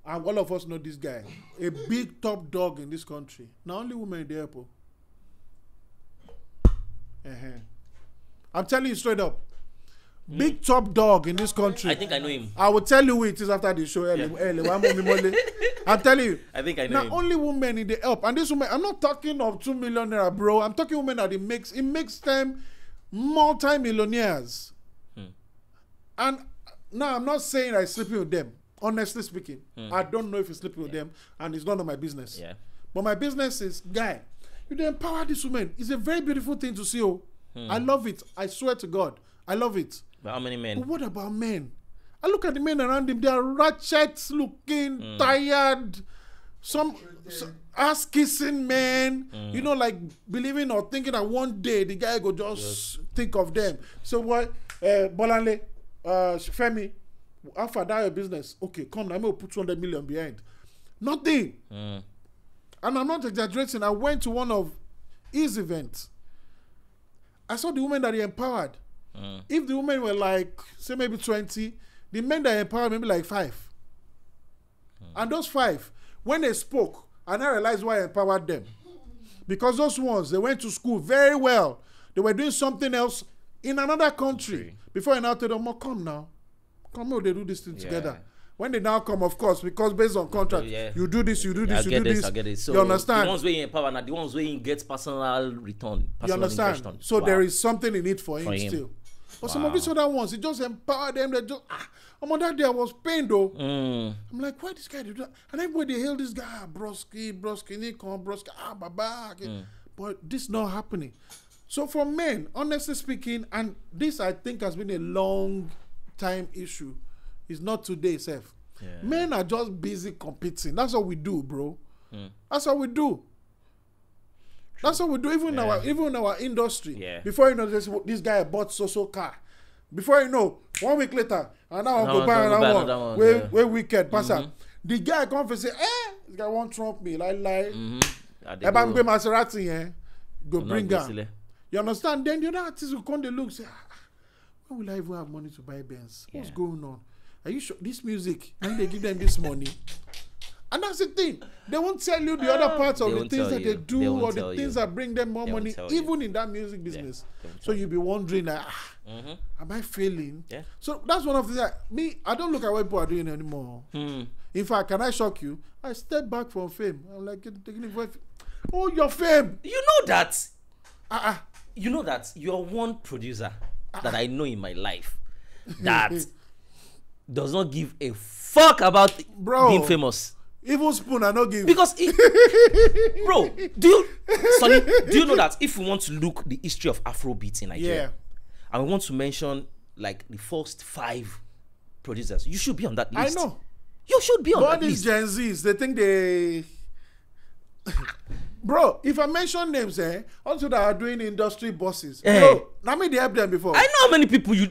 and all of us know this guy. A big top dog in this country. Not only women in the airport. I'm telling you straight up. Big top dog in this country. I think I know him. I will tell you who it is after the show. I'm telling you. I think I know him. Not only women in the help. And this woman, I'm not talking of 2 million naira, bro. I'm talking women that it makes them multi-millionaires. And now I'm not saying I'm sleeping with them. Honestly speaking, I don't know if he's sleeping with them, and it's none of my business. Yeah. But my business is, guy, you empower these women. It's a very beautiful thing to see. Oh, I love it. I swear to God, I love it. But how many men? But what about men? I look at the men around him. They are ratchet looking, tired, some ass kissing men. You know, like believing or thinking that one day the guy go just think of them. So what? Bolanle, Femi, after that your business, okay, come now, I'm gonna put 200 million behind. Nothing. And I'm not exaggerating. I went to one of his events. I saw the women that he empowered. If the women were like, say maybe 20, the men that empowered maybe like 5. And those 5, when they spoke, and I realized why I empowered them. Because those ones, they went to school very well. They were doing something else in another country. Before I now tell them, oh, come now. Come here, they do this thing together. When they now come, of course, because based on contract, you do this, you do this, you do this. I get it. So you understand? The ones where you empower, not the ones where you get personal return. You understand? So there is something in it for him still. But some of these other ones, he just empower them. They just, on that day I was pained though. I'm like, why this guy do that? And everybody they hail this guy, broski, Nikon, broski, baba. But this not happening. So for men, honestly speaking, and this I think has been a long time issue. It's not today, Seth. Men are just busy competing. That's what we do, bro. That's what we do. That's what we do, even in our industry. Before you know this guy bought so car. Before you know, 1 week later, and now I'll go buy another one. Where wicked pass out. The guy comes and say, this guy won't trump me. Like, if I'm going Maserati, go bring her. You understand? Then the other artists will come, they look, say, when will I even have money to buy Benz? What's going on? Are you sure? This music, when they give them this money. And that's the thing. They won't tell you the other parts of the things that they do or the things that bring them more money, even in that music business. So you'll be wondering, am I failing? So that's one of the things. I don't look at what people are doing anymore. In fact, can I shock you? I step back from fame. I'm like, taking it. Oh, your fame. You know that. You know that you're one producer that I know in my life that does not give a fuck about being famous. Even spoon I not give. Because bro, Sonny, do you know that if we want to look the history of Afrobeat in Nigeria, and we want to mention like the first 5 producers, you should be on that list. I know. You should be on that list. All these Gen Zs, they think they bro, if I mention names, also that are doing industry bosses. Bro, I mean they helped them before. I know how many people you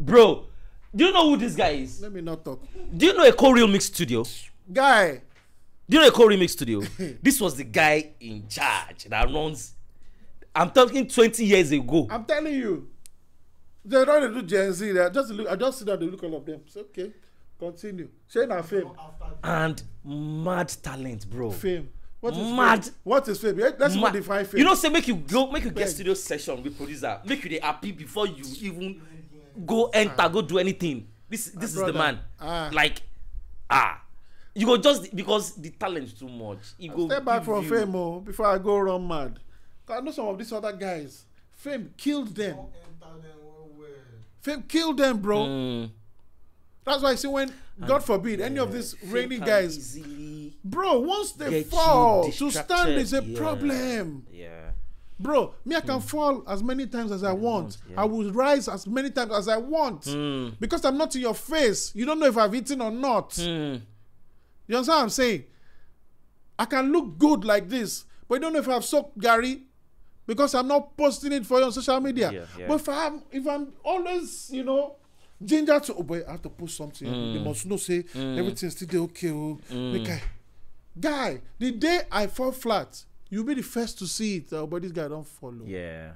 bro. Do you know who this guy is? Let me not talk. Do you know a co-real mix studio? Guy. Do you know a co-real mix studio? This was the guy in charge that runs. I'm talking 20 years ago. I'm telling you. They don't do Gen Z. I just see that they look all of them. It's okay. Continue. Shane and fame. And mad talent, bro. Fame. What is mad? Fame? What is fame? Let's define fame. You know, say make you get studio session with producer. Make you happy before you even go enter, go do anything. This is the man. You go just because the talent is too much. Step back from fame before I go run mad. I know some of these other guys. Fame killed them. Fame killed them, bro. That's why I see when, God forbid, any of these rainy guys Bro, once they fall, to stand is a problem. Yeah. Bro, me, I can fall as many times as I want. I will rise as many times as I want. Because I'm not in your face. You don't know if I've eaten or not. You understand what I'm saying? I can look good like this, but you don't know if I've soaked Gary because I'm not posting it for you on social media. But if I'm always, you know, ginger to, oh boy, I have to post something. They must know, say, everything's still okay. Okay. Guy, the day I fall flat, you'll be the first to see it, but this guy don't follow. Yeah.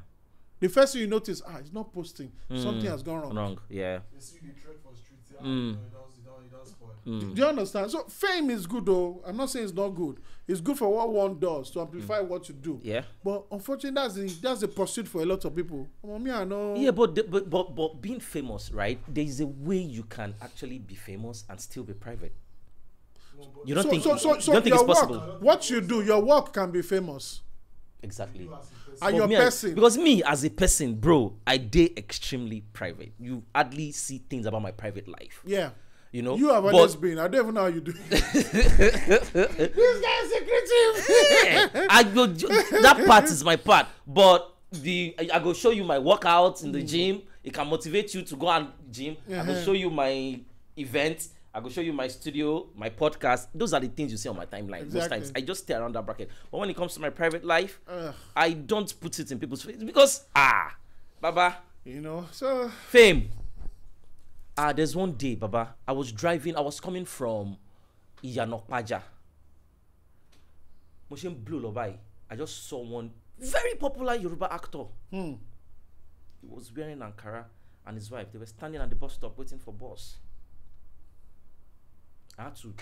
The first thing you notice, it's not posting. Something has gone wrong. Yeah. You see the trade for streets, it does spoil. Do you understand? So fame is good, though. I'm not saying it's not good. It's good for what one does to amplify what you do. Yeah. But unfortunately, that's the pursuit for a lot of people. Me, I know. Yeah, but being famous, right? There is a way you can actually be famous and still be private. You don't think? You don't think it's possible? What you do, your work can be famous. Exactly. And your person. Because me as a person, bro, I date extremely private. You hardly see things about my private life. Yeah. You know, you have always been. I don't even know how you do. This guy is secretive. That part is my part. But I go show you my workouts in the gym. It can motivate you to go and gym. I go show you my events. I will show you my studio, my podcast. Those are the things you see on my timeline. Exactly. Most times, I just stay around that bracket. But when it comes to my private life, I don't put it in people's face because, Baba. You know, so. Fame. There's one day, Baba, I was coming from Iyanokpaja. Moshe Blue Lobai. I just saw one very popular Yoruba actor. He was wearing Ankara and his wife. They were standing at the bus stop waiting for bus. I had to,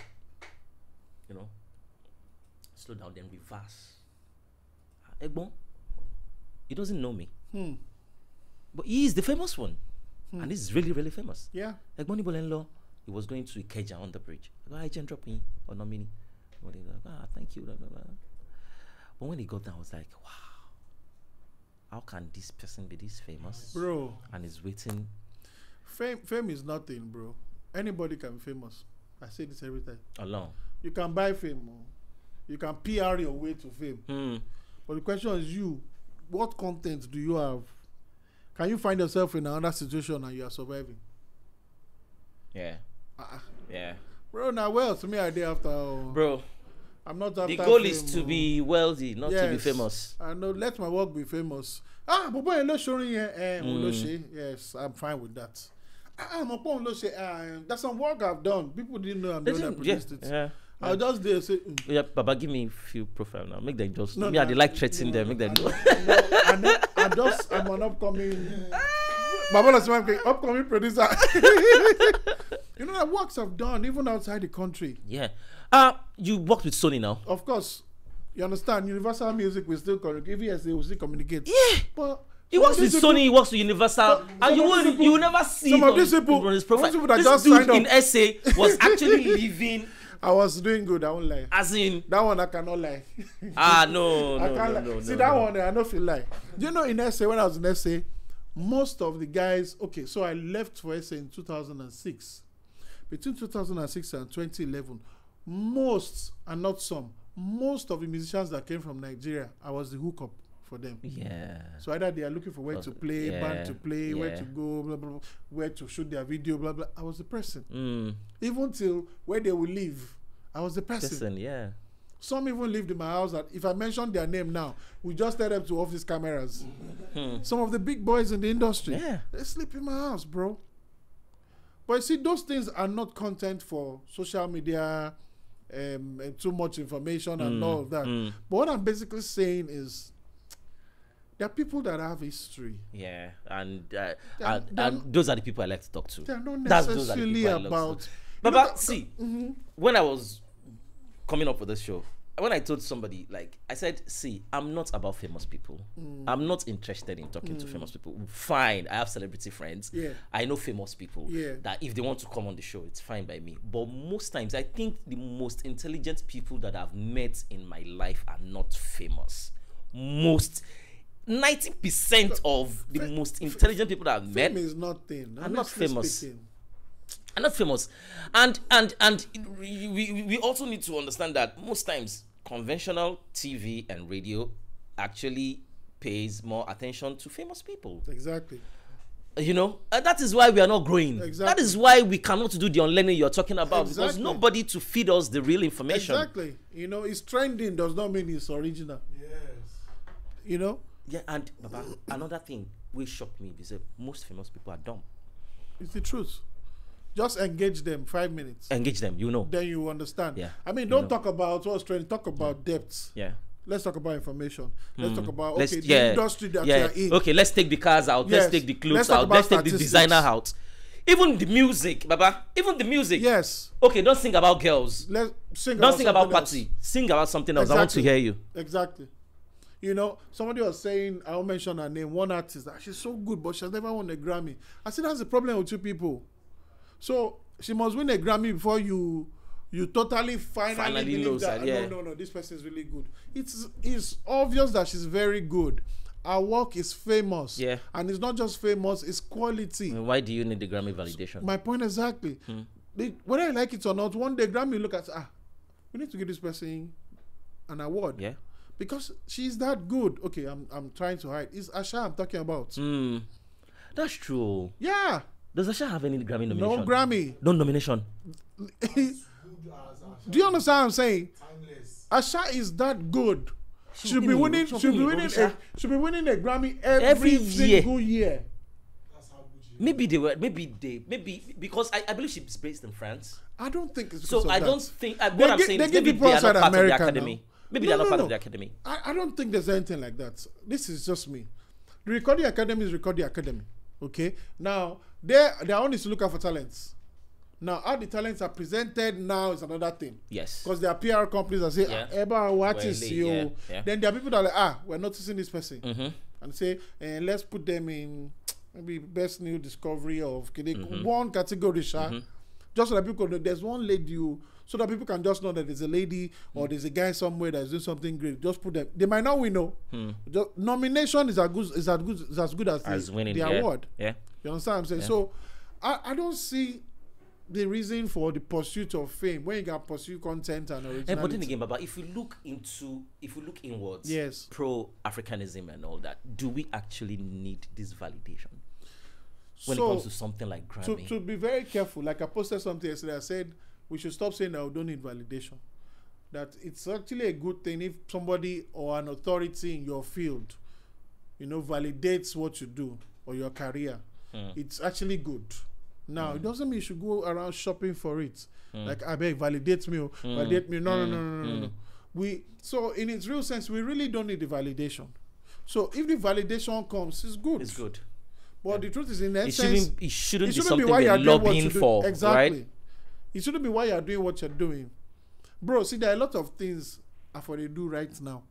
you know, slow down, then reverse. Egbon, he doesn't know me. But he is the famous one. And this is really, really famous. Yeah. Egbon Ibolenlo, he was going to Ikeja on the bridge. I go, drop me or no mini. Thank you. Blah, blah, blah. But when he got down, I was like, wow. How can this person be this famous? Bro. And he's waiting. Fame is nothing, bro. Anybody can be famous. I say this every time. Alone. You can buy fame. You can PR your way to fame. But the question is what content do you have? Can you find yourself in another situation and you are surviving? Yeah. Yeah. Bro, now to me I day after. Bro. I'm not after the goal fame, is to be wealthy, not to be famous. I know, let my work be famous. But boy, yes, I'm fine with that. That's some work I've done. People didn't know I'm the one that produced it. Yeah. I'll just there say, yeah, Baba, give me a few profile now. Make them just. I like threatening them. Make them know. I'm an upcoming. Upcoming producer. You know that works I've done even outside the country. Yeah. You worked with Sony now. Of course. You understand? Universal Music will still communicate. Yes, they will still communicate. Yeah. But he works with Sony, he works with Universal, and you will never see some of these people on his profile. That this just dude in SA was actually living. I was doing good, I won't lie. As in that one I cannot lie. No. See that one I don't feel like. Do you know in SA, when I was in SA, most of the guys, so I left for SA in 2006. Between 2006 and 2011, most and not some, most of the musicians that came from Nigeria, I was the hookup for them. Yeah. So either they are looking for where to play, band to play, where to go, blah, blah, blah, where to shoot their video, blah, blah. I was the person. Even till where they will live, I was the person. Yeah. Some even lived in my house that if I mention their name now, we just tell them to off these cameras. Some of the big boys in the industry, they sleep in my house, bro. But you see, those things are not content for social media and too much information and all of that. But what I'm basically saying is, there are people that have history. Yeah, and those are the people I like to talk to. They're not necessarily about. But see, when I was coming up with this show, when I told somebody, like, I said, see, I'm not about famous people. I'm not interested in talking to famous people. Fine, I have celebrity friends. Yeah. I know famous people. Yeah. That if they want to come on the show, it's fine by me. But most times, I think the most intelligent people that I've met in my life are not famous. 90% of the most intelligent people that I've met is nothing. are not famous. Speaking, are not famous. And we also need to understand that most times conventional TV and radio actually pays more attention to famous people. Exactly. You know, that is why we are not growing. Exactly. That is why we cannot do the unlearning you're talking about. Exactly. Because nobody to feed us the real information. Exactly. You know, it's trending does not mean it's original. Yes. You know? Yeah, and Baba, another thing which shocked me is that most famous people are dumb. It's the truth. Just engage them 5 minutes. Engage them, you know. Then you understand. Yeah. I mean, don't talk about what's trending. Talk about depths. Yeah. Let's talk about information. Let's talk about the industry that you are in. Okay, let's take the cars out. Yes. Let's take the clothes out. Let's take the designer out. Even the music, Baba. Even the music. Yes. Okay, don't sing about girls. Let's sing. Don't sing about party. Sing about something else. Exactly. I want to hear you. Exactly. You know, somebody was saying, I won't mention her name, one artist, that she's so good, but she's never won a Grammy. I said, that's the problem with you people. So she must win a Grammy before you totally finally believe that no, this person is really good. It's obvious that she's very good. Our work is famous. Yeah. And it's not just famous, it's quality. And why do you need the Grammy validation? My point exactly. Whether I like it or not, one day Grammy look at, we need to give this person an award. Yeah. Because she's that good. Okay, I'm trying to hide. It's Asha I'm talking about. That's true. Yeah. Does Asha have any Grammy nomination? No Grammy. No nomination. Do you understand what I'm saying? Timeless. Asha is that good. She'll be winning a Grammy every single year. That's how good she is. Maybe because I believe she's based in France. I don't think it's so. I don't think what I'm saying is maybe they are not part of the academy. Maybe they're not part of the academy. I don't think there's anything like that. This is just me. The Recording Academy is Recording Academy. Okay? Now, their own is to look out for talents. Now, how the talents are presented now is another thing. Yes. Because there are PR companies that say, Eba, what is you? Yeah. Then there are people that are like, we're noticing this person. And say, let's put them in maybe best new discovery of one category, just so that people know there's one lady so that people can just know that there's a lady or there's a guy somewhere that's doing something great. Just put them. They might not win, Just, nomination is as good as winning the award. Yeah. You understand what I'm saying? Yeah. So I don't see the reason for the pursuit of fame when you can pursue content and originality. But then again, Baba, if we look inwards, yes, pro-Africanism and all that, do we actually need this validation when it comes to something like Grammy? To be very careful, like I posted something yesterday, I said we should stop saying that we don't need validation. That it's actually a good thing if somebody or an authority in your field, validates what you do or your career. It's actually good. Now, it doesn't mean you should go around shopping for it. Like, I beg, validate me. Validate me. No. So, in its real sense, we really don't need the validation. So, if the validation comes, it's good. It's good. But the truth is, in essence, it shouldn't be something we're lobbying for. Exactly. Right? It shouldn't be why you're doing what you're doing. Bro, see, there are a lot of things for they do right now.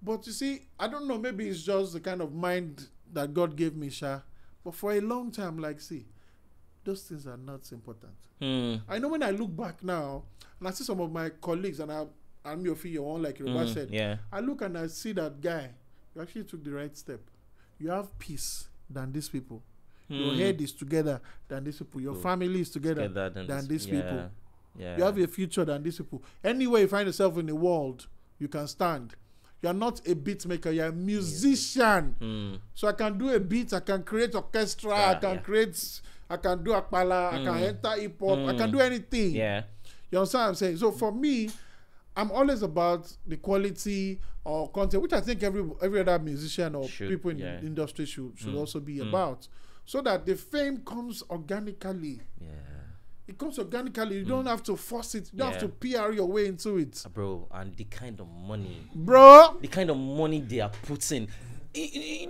But you see, I don't know, maybe it's just the kind of mind that God gave me, Sha. But for a long time, like, see, those things are not important. I know when I look back now, and I see some of my colleagues, and I'm your fee, one like Yoruba said, I look and I see that guy, you actually took the right step. You have peace than these people. Your head is together than these people. Your family is together than these people. You have a future than these people. Anywhere you find yourself in the world, you can stand. You are not a beat maker, you're a musician. So I can do a beat, I can create orchestra, I can do akpala, I can enter hip hop, I can do anything. Yeah. You understand what I'm saying? So for me, I'm always about the quality or content, which I think every other musician or people in the industry should also be about. So that the fame comes organically. Yeah. It comes organically. You don't have to force it. You don't have to PR your way into it. Bro, and the kind of money. Bro. The kind of money they are putting.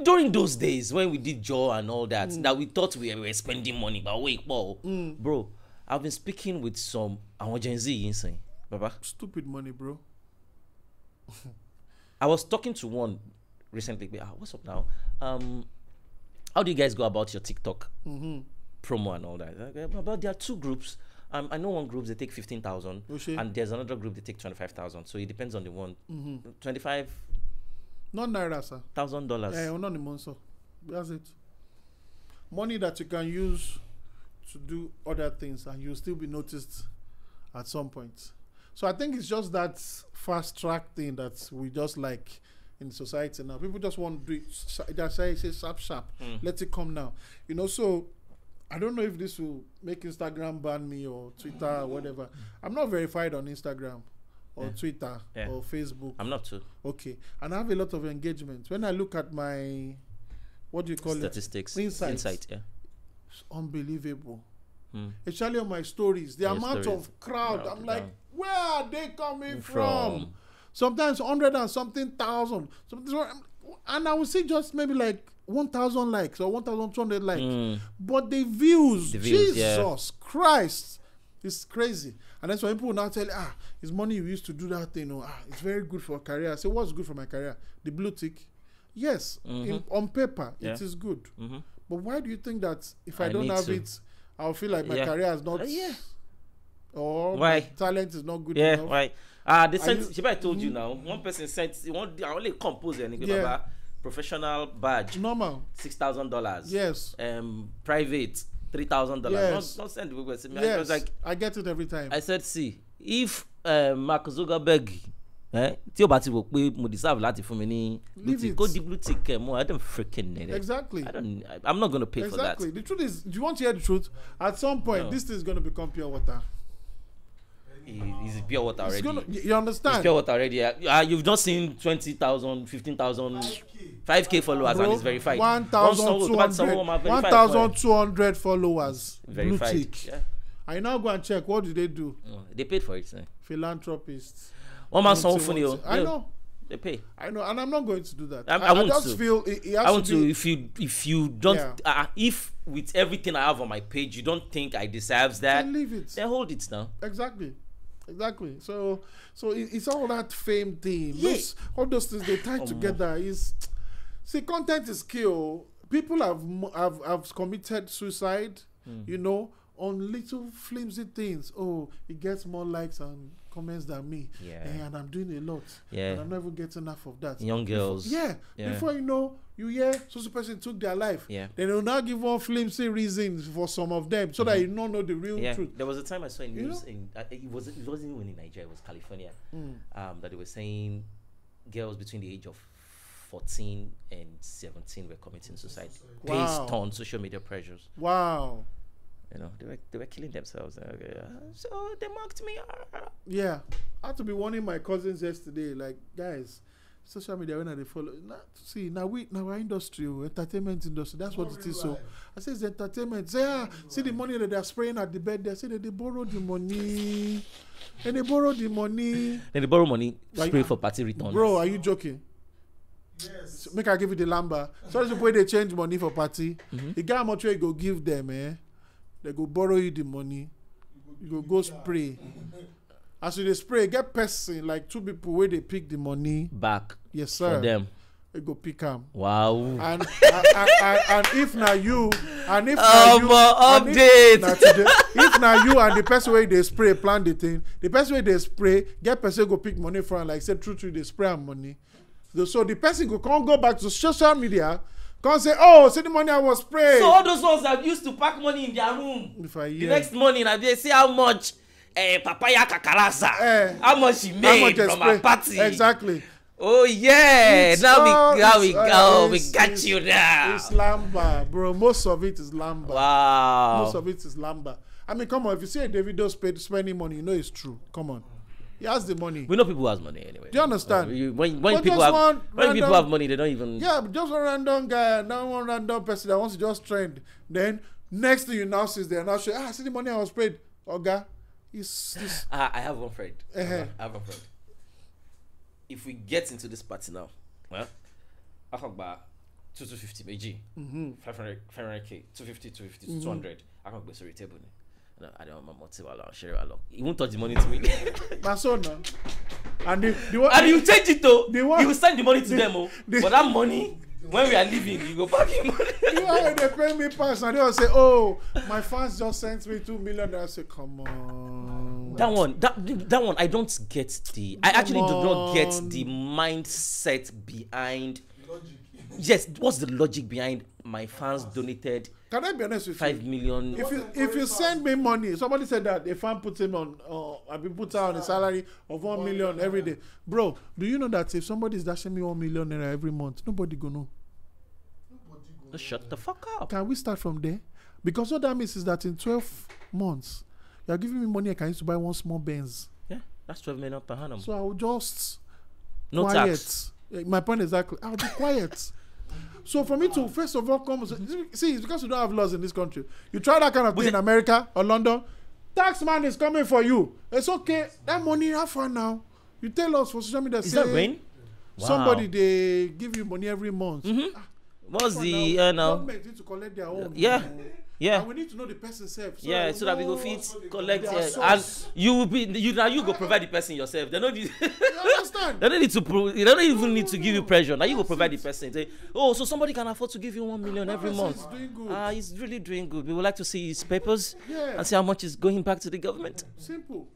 During those days when we did JOI and all that, that we thought we were spending money. But wait, bro, I've been speaking with some Gen Z insane. Baba. Stupid money, bro. I was talking to one recently. What's up now? How do you guys go about your TikTok promo and all that? But there are two groups. I know one group they take 15,000, and there's another group they take 25,000. So it depends on the one. 25. Not naira, sir. $1,000. Not the month, sir. That's it. Money that you can use to do other things, and you'll still be noticed at some point. So I think it's just that fast track thing that we just like in society now. People just want to do it. That's why I say sharp. Let it come now. You know, so I don't know if this will make Instagram ban me or Twitter or whatever. I'm not verified on Instagram or Twitter or Facebook. I'm not too. Okay. And I have a lot of engagement. When I look at my, what do you call Statistics. it? Insight. Yeah. It's unbelievable. Especially on my stories. The amount of crowd. I'm like, where are they coming from? Sometimes 100 and something thousand. And I will see just maybe like 1,000 likes or 1,200 likes. But the views, Jesus Christ, it's crazy. And that's why people now tell you, it's money you used to do that thing. Or, it's very good for a career. I say, what's good for my career? The blue tick. Yes, on paper, it is good. But why do you think that if I don't have it, I'll feel like my career is not... or my talent is not good enough? Why? They sent, I told you now, one person sent, I only compose anything professional badge. Normal. $6,000. Yes. Private, $3,000. Yes. Not send the people. Yes. I was like, I get it every time. I said, see, if Mark Zuckerberg, tí o bá ti wò pé mo deserve láti fún mi ní blue tick, go the blue tick more. I don't freaking need it. Exactly. I'm not going to pay for that. Exactly. The truth is, do you want to hear the truth? At some point, this thing is going to become pure water. It's pure water already. You understand? It's pure water already. You've not seen 20,000, 15,000, 5K followers, and it's verified. 1,200 followers. Verified. Blue tick. Yeah. I now go and check. What did they do? They paid for it. Philanthropists. One man song funny. I know. They pay. I know, and I'm not going to do that. I want just to. Feel it has I want to. If you don't, if with everything I have on my page, you don't think I deserve that, then leave it. Then hold it now. Exactly. So it's all that fame thing. Yeah. All those things they tie together. See, content is kill. People have committed suicide. You know, on little flimsy things. Oh, it gets more likes and comments than me. And I'm doing a lot. And I'm never getting enough of that. Young girls. Before you know, you hear so person took their life. Then they'll now give one flimsy reasons for some of them so that you don't know the real truth. There was a time I saw in news it wasn't even in Nigeria, it was California. That they were saying girls between the age of 14 and 17 were committing suicide based on social media pressures. Wow. You know, they were killing themselves. So they mocked me. Yeah, I had to be warning my cousins yesterday. Like, guys, social media when they follow. See, now our industry, entertainment industry. That's what it is. So I say it's entertainment. Say, see the money that they're spraying at the bed. They say that they borrow the money, and they borrow the money. Then they borrow money, spray for party returns. Bro, are you joking? Yes. So make I give you the number. So the way they change money for party, the guy how much you go give them, they go borrow you the money. You go spray. As you spray, get person like 2 people where they pick the money back. Yes, sir. For them. They go pick them. Wow. And if now you, and if now you, update. If now you and the person where they spray plan the thing, the person where they spray get person go pick money from, like say true they spray and money. So the person can't go back to social media. Can't say, oh, see the money I was spraying. So all those ones that used to pack money in their room. The next morning, they see how much papaya kakarasa, how much she made from a party. Exactly. Oh yeah, now we go. We got you now. It's lamba, bro. Most of it is lamba. Wow. Most of it is lamba. I mean, come on. If you see a Davido spending money, you know it's true. Come on. He has the money. We know people who has money anyway. Do you understand? When people have money, they don't even. Yeah, just one random guy, not one random person that wants to just trend. Then next thing you now see is they are now showing, see the money I was paid. Oga, I have one friend. I have a friend. If we get into this party now, well, I talk about 250 BG, 500K, 250, 200. I can go to the table. No, I don't want my I'll share it along. He won't touch the money to me. That's all now. And you change it though. You will send the money to them. But that money, when we are leaving, you go back in money. They pay me pass and they will say, oh, my fans just sent me 2 million. I say, come on. That one, I don't get I actually do not get the mindset behind. Yes, what's the logic behind my fans donated. Can I be honest with 5 million. If you send me money, somebody said that a fan put him on, I've been put out on a salary of 1 million every day. Bro, do you know that if somebody is dashing me 1 million naira every month, nobody go know? Just shut the fuck up. Can we start from there? Because what that means is that in 12 months, you are giving me money I can use to buy one small Benz. Yeah, that's 12 million per annum. So I will just quiet. Tax. My point is exactly. I'll be quiet. So for me to first of all come, see, it's because you don't have laws in this country. You try that kind of thing in America or London, tax man is coming for you. It's okay. That money have fun now. You tell us for social media. Is that rain? Wow. Somebody they give you money every month. What's the now? Government need to collect their own. Yeah. Yeah. And we need to know the person self. So so that we go fit collect and you will be you go provide the person yourself. They don't need you understand? They don't need to they don't even need to give you pressure. Now you go provide the person. Say, oh, so somebody can afford to give you 1 million every month. Doing good. He's really doing good. We would like to see his papers and see how much is going back to the government. Simple.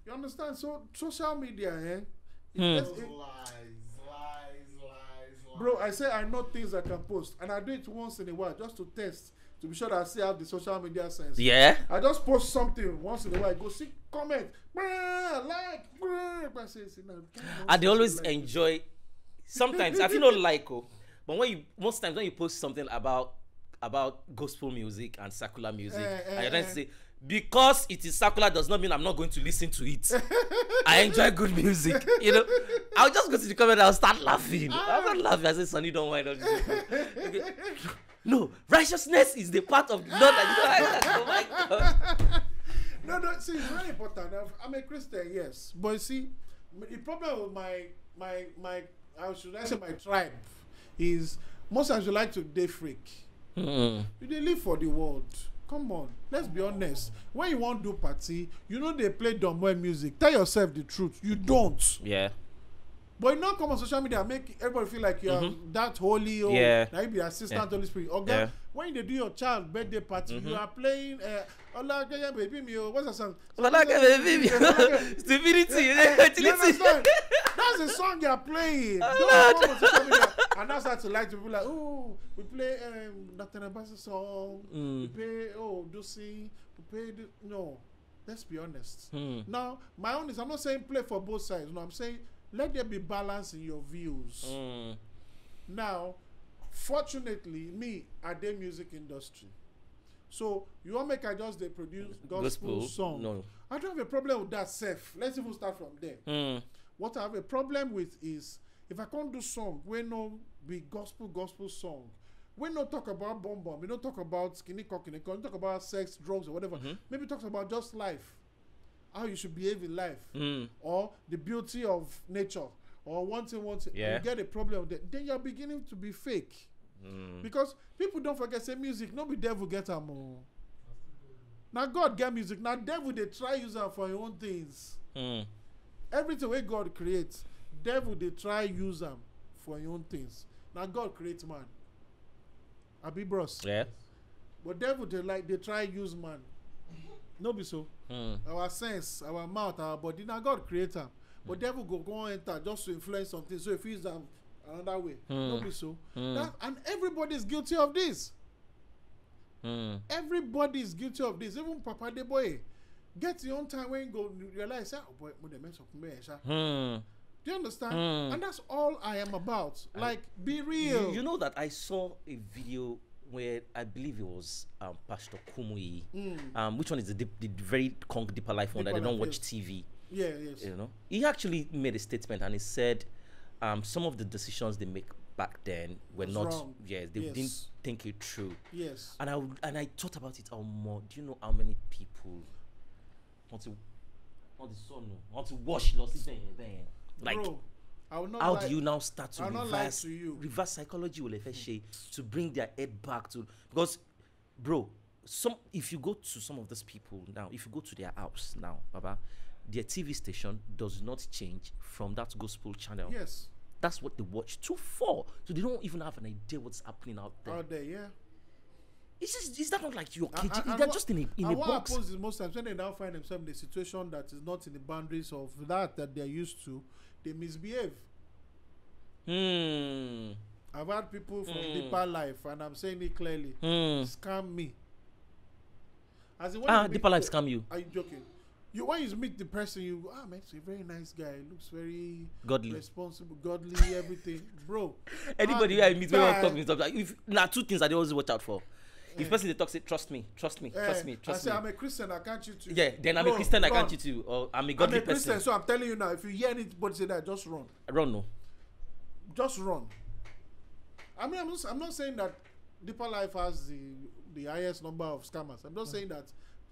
You understand? So social media, Lies. Bro, I say I know things I can post, and I do it once in a while just to test, to be sure that I still have the social media sense. Yeah. I just post something once in a while, go see, comment, like, and they always enjoy. Sometimes I feel not like, but most times when you post something about gospel music and secular music, I don't say because it is secular does not mean I'm not going to listen to it. I enjoy good music, you know. I'll just go to the comment and I'll start laughing. I'm not laughing. I say, Sonny, don't mind. Okay. No, righteousness is the part of God that you don't like. Oh my God. No, see, it's very important. I'm a Christian, yes. But you see, the problem with my how should I say my tribe is most times you like to day freak. You they live for the world. Come on, let's be honest. When you want to do party, you know they play dumb music. Tell yourself the truth. You don't. Yeah. But you not come on social media and make everybody feel like you're that holy or now you be assistant Holy Spirit. Okay? When they do your child birthday party, you are playing baby me. What's that song? Baby. Stupidity. That's the song you're playing. Don't come on social media and that's how to like to be like, oh, we play Dr. Nabasa song. We play Dusi. We play no. Let's be honest. Now, my own is I'm not saying play for both sides. No, I'm saying let there be balance in your views. Now, fortunately, me, I did music industry. So, you want make I just they produce gospel song. No. I don't have a problem with that self. Let's even start from there. What I have a problem with is if I can't do song, we no be gospel song. We no talk about bomb. We don't talk about skinny cock, we don't talk about sex, drugs, or whatever. Maybe talk about just life. How you should behave in life, or the beauty of nature, or one thing, you get a problem with that, then you're beginning to be fake. Because people don't forget, say music, no be devil get them. Now God get music, now devil they try use them for your own things. Everything where God creates, devil they try use them for your own things. Now God creates man. Abi bros. Yeah. But devil they try use man. No be so. Our sense, our mouth, our body. Now God create them. But devil go enter just to influence something. So if he's them another way. No be so. And everybody is guilty of this. Everybody is guilty of this. Even Papa the boy. Get your own time when you go realize, oh boy, they mess up me. Do you understand? And that's all I am about. Like, be real. You know that I saw a video where I believe it was Pastor Kumuyi. Which one is the very deeper life one that they don't watch TV? Yeah, yes. You know, he actually made a statement and he said, some of the decisions they make back then were not wrong. They didn't think it through. Yes. And I thought about it more. Do you know how many people want to wash losses like? Bro, how do you now start to reverse psychology will to bring their head back to, because bro, if you go to some of these people now, if you go to their house now, Baba, their TV station does not change from that gospel channel. Yes. That's what they watch 2-4. So they don't even have an idea what's happening out there. Yeah. Is that not like you're caging? They're just in a box. What happens is most times when they now find themselves in a situation that is not in the boundaries of that they're used to, they misbehave. And I've had people from Deeper Life, and I'm saying it clearly, scam me. As in, Deeper Life scam you. Are you joking? When you meet the person, you go, man, he's a very nice guy. He looks very godly, responsible, godly, everything, bro. Anybody I meet, when I talk to like, if two things I always watch out for. If person they talk, say trust me. I say I'm a Christian, I can't you too. Yeah, then I'm a Christian, I can't you too. Or I'm a godly person. Christian, so I'm telling you now, if you hear anybody say that, just run. Run, no. Just run. I mean, I'm not saying that Deeper Life has the highest number of scammers. I'm just saying that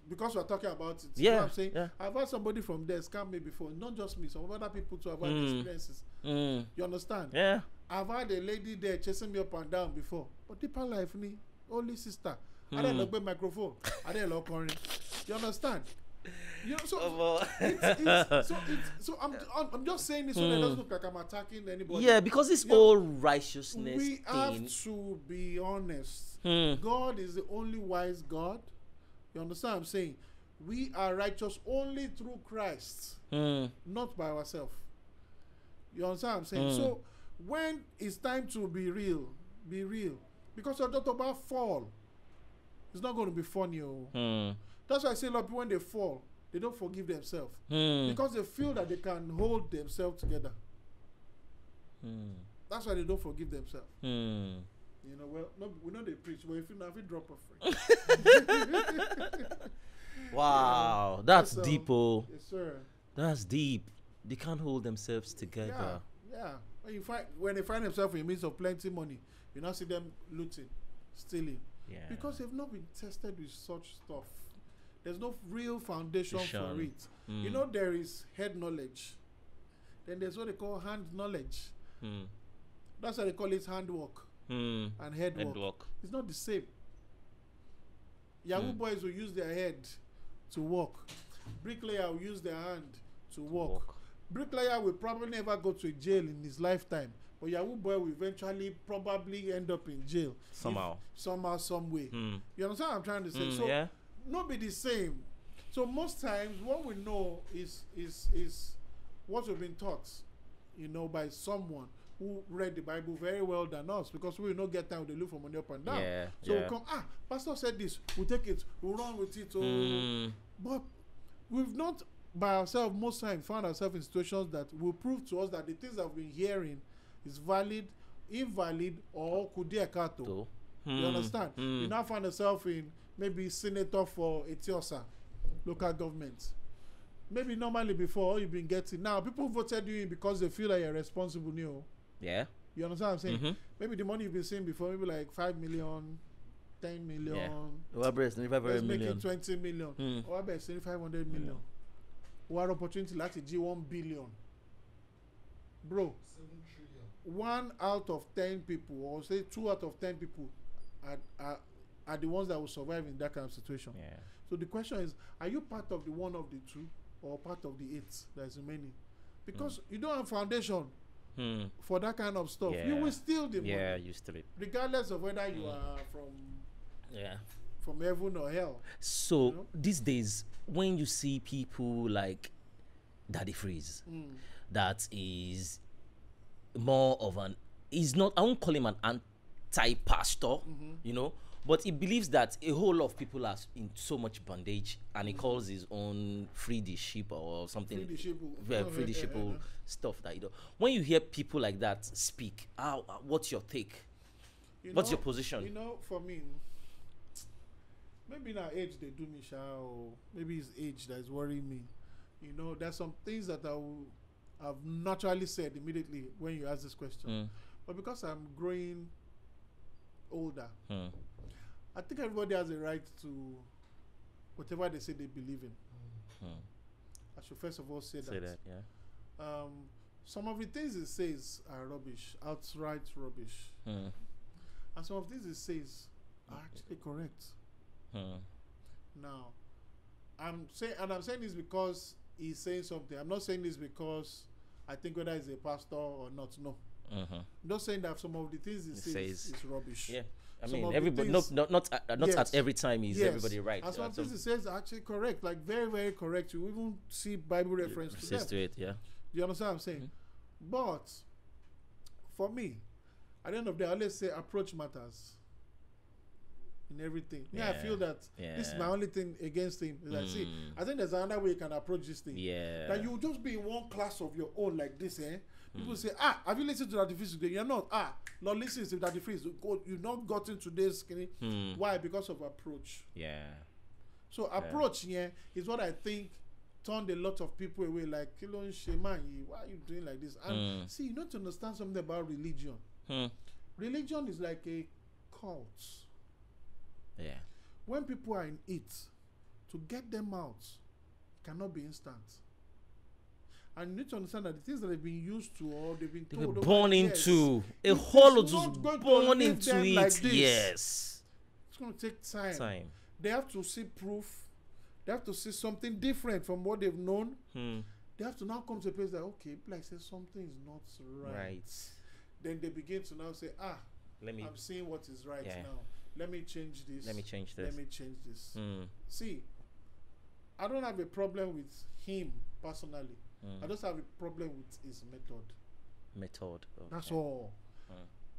because we're talking about it. Yeah. You know what I'm saying? Yeah. I've had somebody from there scam me before. Not just me, some other people too have had experiences. You understand? Yeah. I've had a lady there chasing me up and down before. But Deeper Life, me, only sister. I didn't look at microphone. I didn't look on it. You understand? You know, so I'm just saying this so that it doesn't look like I'm attacking anybody. Yeah, because it's all righteousness. We have to be honest. God is the only wise God. You understand what I'm saying? We are righteous only through Christ, not by ourselves. You understand what I'm saying? So when it's time to be real. Because you're talking about fall. It's not going to be funny. That's why I say a lot of people, when they fall, they don't forgive themselves. Because they feel that they can hold themselves together. That's why they don't forgive themselves. You know, well, we know they preach, but if you drop a free. Wow, that's deep, oh. Yes, sir. That's deep. They can't hold themselves together. Yeah. When they find themselves in the midst of plenty money, you now see them looting, stealing. Yeah. Because they've not been tested with such stuff. There's no real foundation for it. You know, there is head knowledge. Then there's what they call hand knowledge. That's why they call it handwork and head work. It's not the same. Yahoo boys will use their head to walk. Bricklayer will use their hand to walk. Bricklayer will probably never go to jail in his lifetime. But Yahoo boy will eventually probably end up in jail. Somehow, some way. You understand what I'm trying to say? So, not be the same. So most times, what we know is what we've been taught, you know, by someone who read the Bible very well than us, because we will not get time to look for money up and down. So we'll come, pastor said this, we'll take it, we'll run with it. But we've not, by ourselves, most times found ourselves in situations that will prove to us that the things that we've been hearing is valid, invalid, or kudiakato. You understand? You now find yourself in maybe senator for Etiosa, local government. Maybe normally before, all you've been getting. Now, people voted you in because they feel like you're responsible new. Yeah. You understand what I'm saying? Maybe the money you've been seeing before, maybe like 5 million, 10 million. Let's make it 20 million. Or about 500 million. What opportunity like G 1 billion. Bro, 7 trillion. 1 out of 10 people, or say 2 out of 10 people are the ones that will survive in that kind of situation. Yeah. So the question is, are you part of the 1 of the 2 or part of the 8 that is remaining? Because you don't have foundation for that kind of stuff. You will steal the money. Yeah, you steal it. Regardless of whether you are from heaven or hell. So, you know? These days, when you see people like Daddy Freeze, that is more of an, he's not, I won't call him an anti-pastor, you know, but he believes that a whole lot of people are in so much bondage, and he calls his own free the sheep or something. Free the sheep stuff that, you know. When you hear people like that speak, what's your take? What's your position? You know, for me, maybe in our age they do me or maybe it's age that is worrying me. You know, there's some things that I've naturally said immediately when you ask this question. But because I'm growing older, I think everybody has a right to whatever they say they believe in. I should first of all say that. Some of the things it says are rubbish, outright rubbish. And some of the things it says are actually correct. Now, I'm saying this because he's saying something. I'm not saying this because I think whether he's a pastor or not. No. I'm not saying that some of the things he says is rubbish. Yeah. I mean, everybody, not at every time is everybody right. And some things he says are actually correct, like very, very correct. You even see Bible reference to them. To it, yeah. Do you understand what I'm saying? But for me, at the end of the day, I always say approach matters in everything. Yeah, I feel that this is my only thing against him. Is like, see, I think there's another way you can approach this thing. Yeah. That you just be in one class of your own like this, eh? People say, have you listened to that difference today? You're not. Not listening to that difference. You've not gotten today's skinny. Why? Because of approach. Yeah. So approach is what I think turned a lot of people away. Like, Kilon Sheman, why are you doing like this? And see, you need to understand something about religion. Religion is like a cult. Yeah. When people are in it, to get them out cannot be instant. And you need to understand that the things that they've been used to or they've been told born into a whole lot of born into it. Like yes. It's going to take time. They have to see proof. They have to see something different from what they've known. They have to now come to a place that, okay, like say something is not right. Then they begin to now say, I'm seeing what is right now. Let me change this. Let me change this. See, I don't have a problem with him personally. I just have a problem with his method. Okay. That's all.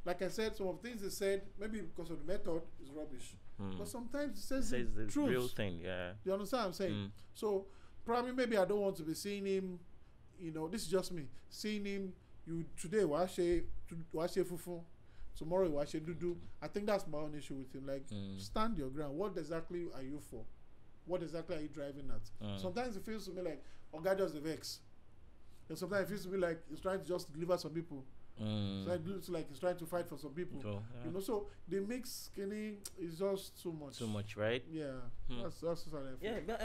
Like I said, some of the things he said, maybe because of the method, is rubbish. But sometimes he says the truth. Real thing, yeah. You understand what I'm saying? So probably maybe I don't want to be seeing him, this is just me. Seeing him, today washe fufu, tomorrow washe dudu. I think that's my own issue with him. Like, stand your ground. What exactly are you for? What exactly are you driving at? Sometimes it feels to me like God just the vex. And sometimes it feels to me like he's trying to just deliver some people. So it looks like he's trying to fight for some people. So the mix skinny is just too much. Too much, right? Yeah. That's what I feel. Yeah, but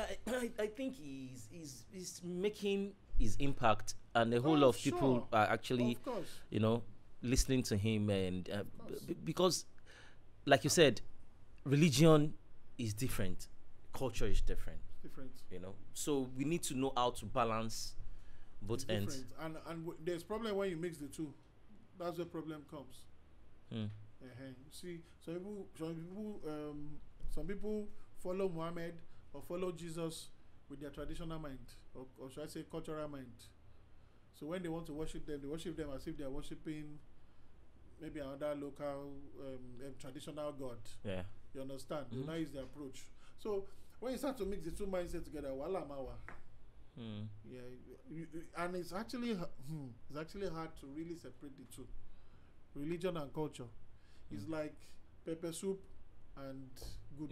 I think he's making his impact, and a whole lot of people are actually, listening to him, and because, like you said, religion is different, culture is different. So we need to know how to balance both ends. And there's problem when you mix the two. That's where problem comes. See, some people follow Muhammad or follow Jesus with their traditional mind, or should I say cultural mind. So when they want to worship them, they worship them as if they are worshiping maybe another local traditional god. Yeah, you understand? They now use the approach. So when you start to mix the two mindsets together, wala mawa. And it's actually hard to really separate the two, religion and culture. It's like pepper soup and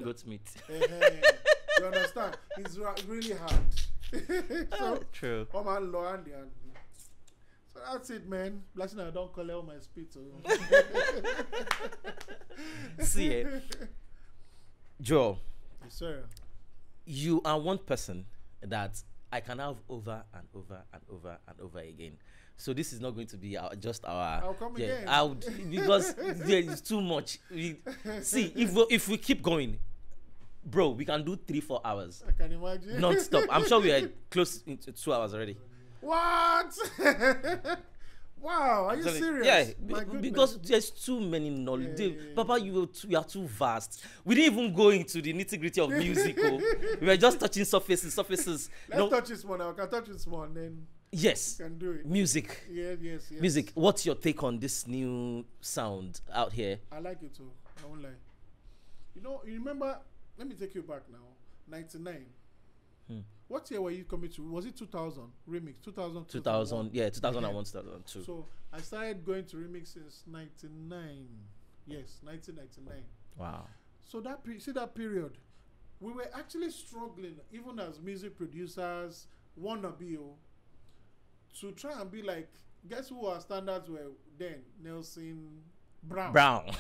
goat meat. You understand? It's really hard. So, true. So that's it, man. Blessing I don't call out my spit. See it, Joel. Yes, sir. You are one person that I can have over and over and over and over again. So this is not going to be just our. I'll come again. Because there is too much. See, if we keep going, bro, we can do 3-4 hours. I can imagine. Non-stop. I'm sure we are close to 2 hours already. What? Wow, are you serious? Yeah, because there's too many knowledge. Papa, you are too vast. We didn't even go into the nitty-gritty of music. We were just touching surfaces. Let's touch this one. I can touch this one, then. Yes. Can do it. Music. Yes. Music. What's your take on this new sound out here? I like it too. I won't lie. You remember? Let me take you back now. 99. What year were you coming to? Was it 2000 remix? 2000. 2000. Yeah, 2001, 2002. So I started going to remix since 99. Yes, 1999. Wow. So that period, we were actually struggling, even as music producers, wannabe, to try and be like, guess who our standards were then? Nelson Brown.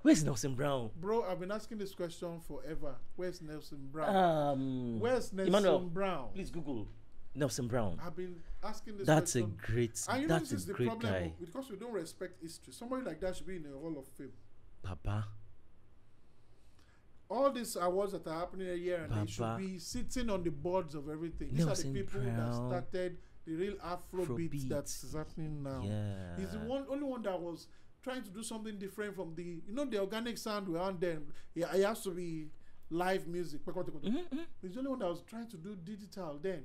Where's Nelson Brown? Bro, I've been asking this question forever. Where's Nelson Brown? Where's Nelson Emmanuel, Brown? Please Google Nelson Brown. I've been asking this that's question. That's a great guy. Because we don't respect history. Somebody like that should be in the Hall of Fame. Papa. All these awards that are happening a year and they should be sitting on the boards of everything. These are the people that started the real Afrobeat that's happening now. Yeah. He's the only one that was trying to do something different from the organic sound we had then. Yeah, it has to be live music. He's the only one that was trying to do digital then.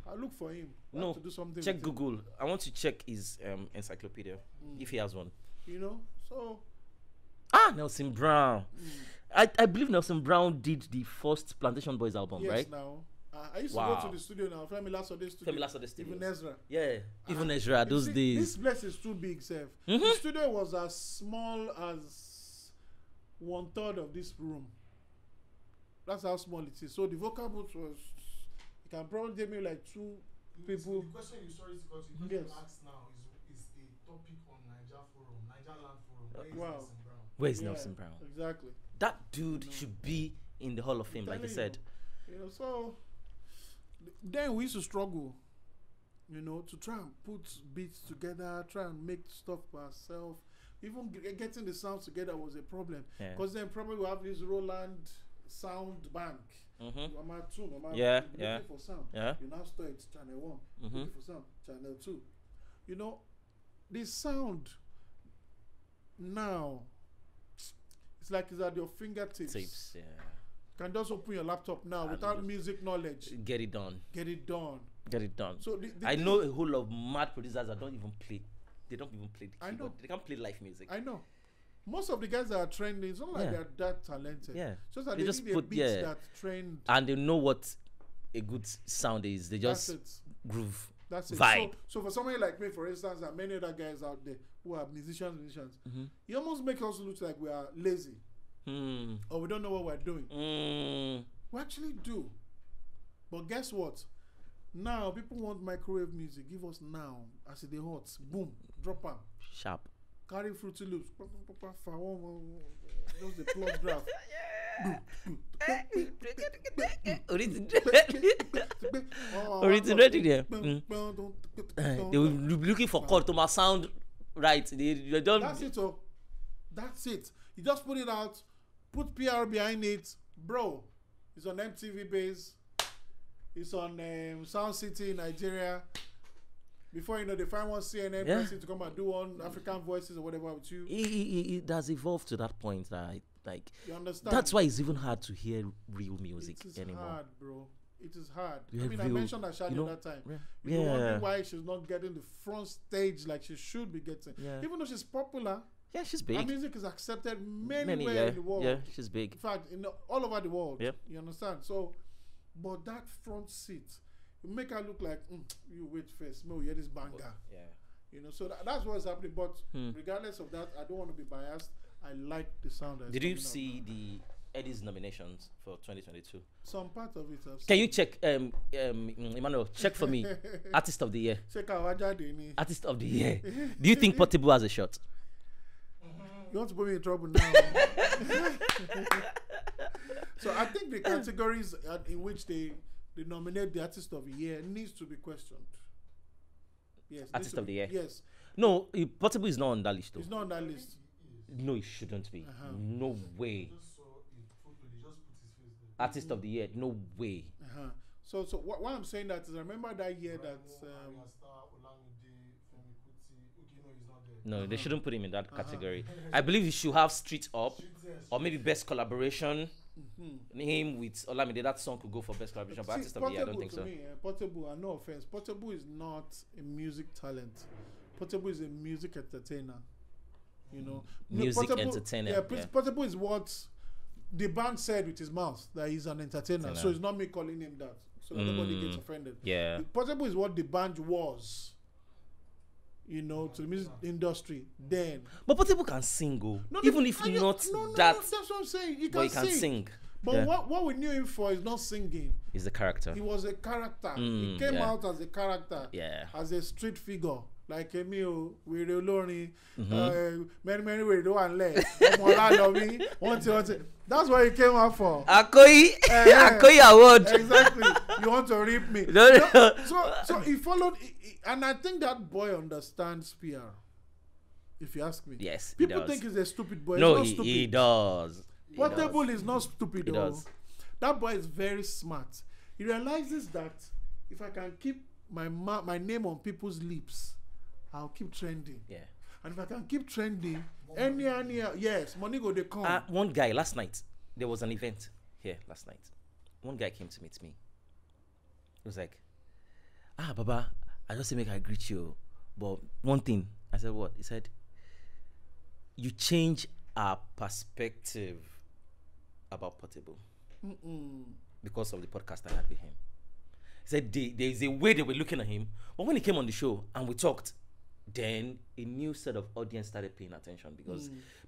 I'll look for him. No, to do something check Google. I want to check his encyclopedia if he has one. You know, so. Nelson Brown. I believe Nelson Brown did the first Plantation Boys album, right? Yes, now. I used to go to the studio now. Femi Lasode studio. Even Ezra. Yeah, even Ezra those days. This place is too big, Seth. The studio was as small as 1/3 of this room. That's how small it is. So the vocal booth was. You can probably give me like 2 people. The question you ask now is a topic on Nigerland Forum. Where's Nelson Brown? Exactly. That dude should be in the Hall of Fame, like I said. You know, so then we used to struggle, you know, to try and put beats together, try and make stuff by ourselves. Even getting the sounds together was a problem. Because then probably we have this Roland sound bank. Looking for sound. You now store it channel 1. Looking for sound channel 2. You know, the sound now, it's like it's at your fingertips. You can just open your laptop now without music knowledge. Get it done. So I know a whole lot of mad producers that don't even play. They don't even play the keyboard. They can't play live music. I know. Most of the guys that are trending, it's not like they're that talented. So they just need put beats that trend. And they know what a good sound is. They just groove. That's it. Vibe. So for somebody like me, for instance, and many other guys out there who are musicians, you almost make us look like we are lazy. Or we don't know what we're doing. We actually do. But guess what? Now people want microwave music. Give us now. As it hot. Boom. Drop them. Sharp. Carry Fruity Loops. Just the plug draft. They will be looking for chord to my sound right. They don't. That's it. That's it. You just put it out. Put PR behind it, bro. It's on MTV base. It's on Sound City in Nigeria. Before you know, they find one CNN person to come and do one African Voices or whatever with you. It has evolved to that point that you understand. That's why it's even hard to hear real music anymore. It is hard, bro. It is hard. I mentioned Ashadi that time. You know wondering why she's not getting the front stage like she should be getting. Even though she's popular. Yeah, she's big. Her music is accepted many in the world. Yeah, she's big. In fact, all over the world. You understand? So, but that front seat, you make her look like you wait first. No, you hear this banger. You know, so that's what's happening. But regardless of that, I don't want to be biased. I like the sound. Did you see the Eddie's nominations for 2022? Some part of it. Can you check, Emmanuel? Check for me. Artist of the Year. Artist of the Year. Do you think Portable has a shot? You want to put me in trouble now? So I think the categories in which they nominate the Artist of the Year needs to be questioned. Yes. Artist of the Year? Yes. No, Portable is not on that list though. It's not on that list. No, it shouldn't be. No way. Artist of the Year, no way. So what I'm saying that is, I remember that year that no, they shouldn't put him in that category. I believe he should have Street Up, or maybe Best Collaboration. Him with Olamide, that song could go for Best Collaboration, but Artist of the Year, I don't think so. Me, Portable, no offense, Portable is not a music talent. Portable is a music entertainer. You know, music entertainer. Portable is what the band said with his mouth, that he's an entertainer. So it's not me calling him that, so nobody gets offended. Portable is what the band was, you know, to the music industry then. But Portable can sing, even if not that. That's what I'm saying. He can sing. But what we knew him for is not singing. He's the character. He was a character. He came out as a character. As a street figure. Like Emil, we were learning many we don't want less. That's what he came out for. Akoi award. Exactly. You want to rip me. So he followed, and I think that boy understands PR. If you ask me. Yes. People think he's a stupid boy. No, he does. Portable is not stupid though. That boy is very smart. He realizes that if I can keep my name on people's lips, I'll keep trending. And if I can keep trending, any money go they come. One guy last night, there was an event here last night. One guy came to meet me. He was like, Baba, I just say make I greet you. But one thing, I said, what? He said, you change our perspective about Portable because of the podcast I had with him. He said there is a way they were looking at him, but when he came on the show and we talked, then a new set of audience started paying attention